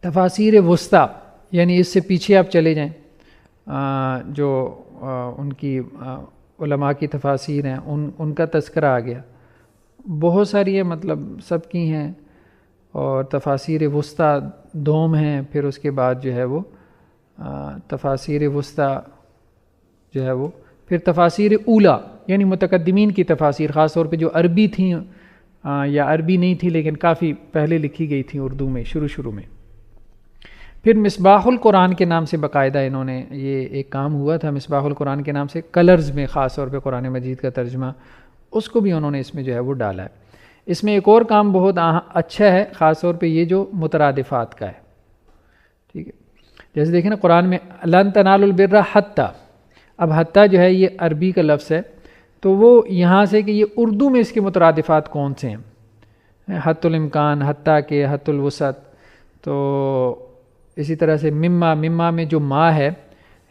تفاسیر وسطیٰ، یعنی اس سے پیچھے آپ چلے جائیں، جو ان کی علماء کی تفاسیر ہیں، ان کا تذکرہ آ گیا. بہت ساری ہیں، مطلب سب کی ہیں. اور تفاسیر وسطیٰ دوم ہیں. پھر اس کے بعد جو ہے وہ تفاسیر وسطیٰ جو ہے وہ پھر تفاسیر اولیٰ، یعنی متقدمین کی تفاسیر، خاص طور پہ جو عربی تھیں یا عربی نہیں تھی لیکن کافی پہلے لکھی گئی تھیں اردو میں شروع میں. پھر مصباح القرآن کے نام سے باقاعدہ انہوں نے یہ ایک کام ہوا تھا، مصباح القرآن کے نام سے کلرز میں خاص طور پہ قرآن مجید کا ترجمہ، اس کو بھی انہوں نے اس میں جو ہے وہ ڈالا ہے. اس میں ایک اور کام بہت اچھا ہے، خاص طور پہ یہ جو مترادفات کا ہے. ٹھیک ہے، جیسے دیکھیں نا قرآن میں لن تنالوا البر حتی، اب حتی جو ہے یہ عربی کا لفظ ہے، تو وہ یہاں سے کہ یہ اردو میں اس کے مترادفات کون سے ہیں، حتی الامکان، حتی کہ، حتی الوسعت، تو اسی طرح سے مما میں جو ما ہے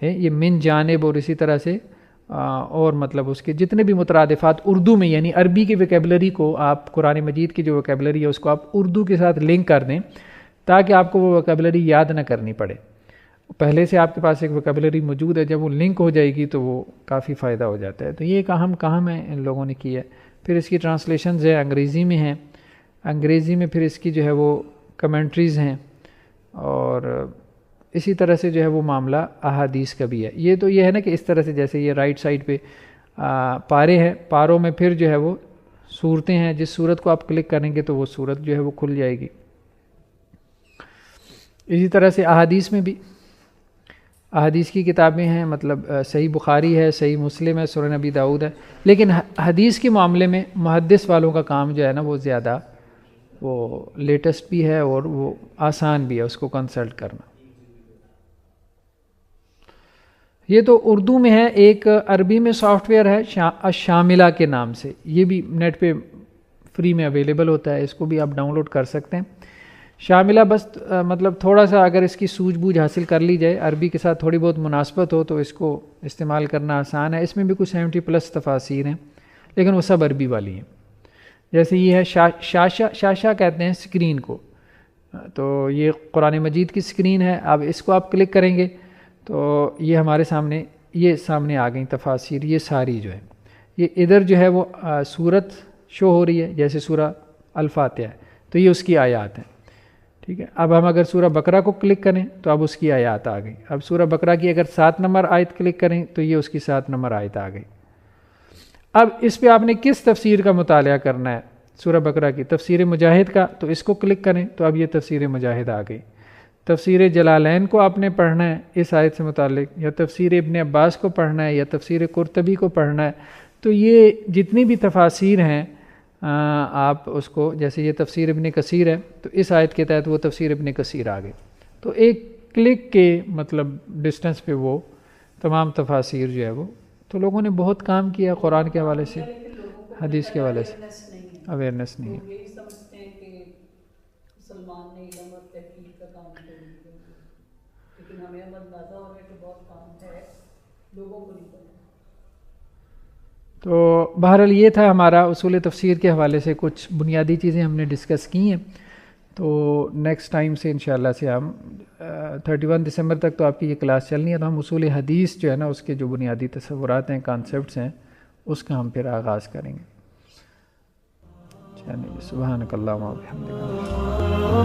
یہ من جانب، اور اسی طرح سے اور مطلب اس کے جتنے بھی مترادفات اردو میں، یعنی عربی کی ویکیبلری کو آپ قرآن مجید کی جو ویکیبلری ہے اس کو آپ اردو کے ساتھ لنک کر دیں تاکہ آپ کو وہ ویکیبلری یاد نہ کرنی پڑے، پہلے سے آپ کے پاس ایک ویکیبلری موجود ہے، جب وہ لنک ہو جائے گی تو وہ کافی فائدہ ہو جاتا ہے۔ تو یہ ایک اہم کام ہے ان لوگوں نے کی ہے۔ پھر اس کی ٹرانسلیشنز ہے، انگریزی میں ہیں، انگریزی میں پھر اس کی جو ہے وہ کمنٹریز ہیں، اور اسی طرح سے جو ہے وہ معاملہ احادیث کا بھی ہے۔ یہ تو یہ ہے نا کہ اس طرح سے جیسے یہ رائٹ سائڈ پہ پارے ہیں، پاروں میں پھر جو ہے وہ صورتیں ہیں، جس صورت کو آپ کلک کریں گے تو وہ صورت جو ہے وہ کھل جائے گی۔ اسی طرح سے احادیث میں بھی احادیث کی کتابیں ہیں، مطلب صحیح بخاری ہے، صحیح مسلم ہے، سنن ابی داؤد ہے، لیکن حدیث کے معاملے میں محدث والوں کا کام جو ہے نا وہ زیادہ وہ لیٹسٹ بھی ہے اور وہ آسان بھی ہے اس کو کنسلٹ کرنا۔ یہ تو اردو میں ہے، ایک عربی میں سافٹ ویئر ہے الشاملہ کے نام سے، یہ بھی نیٹ پہ فری میں اویلیبل ہوتا ہے، اس کو بھی آپ ڈاؤن لوڈ کر سکتے ہیں۔ شاملہ بس مطلب تھوڑا سا اگر اس کی سوجھ بوجھ حاصل کر لی جائے، عربی کے ساتھ تھوڑی بہت مناسبت ہو تو اس کو استعمال کرنا آسان ہے۔ اس میں بھی کچھ 70+ تفاسیر ہیں، لیکن وہ سب عربی والی ہیں۔ جیسے یہ ہے شاشہ کہتے ہیں اسکرین کو، تو یہ قرآن مجید کی اسکرین ہے، اب اس کو آپ کلک کریں گے تو یہ ہمارے سامنے آ گئیں تفاسیر، یہ ساری جو ہے یہ ادھر جو ہے وہ سورت شو ہو رہی ہے، جیسے سورہ الفاتحہ ہے تو یہ اس کی آیات ہیں، ٹھیک ہے۔ اب ہم اگر سورہ بقرہ کو کلک کریں تو اب اس کی آیات آ گئی۔ اب سورہ بقرہ کی اگر 7 نمبر آیت کلک کریں تو یہ اس کی 7 نمبر آیت آ گئی۔ اب اس پہ آپ نے کس تفسیر کا مطالعہ کرنا ہے، سورہ بقرہ کی تفسیر مجاہد کا، تو اس کو کلک کریں تو اب یہ تفسیر مجاہد آ گئی۔ تفسیر جلالین کو آپ نے پڑھنا ہے اس آیت سے متعلق، یا تفسیر ابن عباس کو پڑھنا ہے، یا تفسیر قرطبی کو پڑھنا ہے، تو یہ جتنی بھی تفاسیر ہیں آپ اس کو، جیسے یہ تفسیر ابن کثیر ہے تو اس آیت کے تحت وہ تفسیر ابن کثیر آ گئے، تو ایک کلک کے مطلب ڈسٹنس پہ وہ تمام تفاسیر جو ہے وہ، تو لوگوں نے بہت کام کیا قرآن کے حوالے سے، حدیث کے حوالے سے، اویئرنیس نہیں ہے۔ تو بہرحال یہ تھا ہمارا اصول تفسیر کے حوالے سے کچھ بنیادی چیزیں ہم نے ڈسکس کی ہیں، تو نیکسٹ ٹائم سے انشاءاللہ سے ہم 31 دسمبر تک تو آپ کی یہ کلاس چلنی ہے، تو ہم اصول حدیث جو ہے نا اس کے جو بنیادی تصورات ہیں، کانسیپٹس ہیں، اس کا ہم پھر آغاز کریں گے۔ چلیے، سبحانک اللہم و بحمدک۔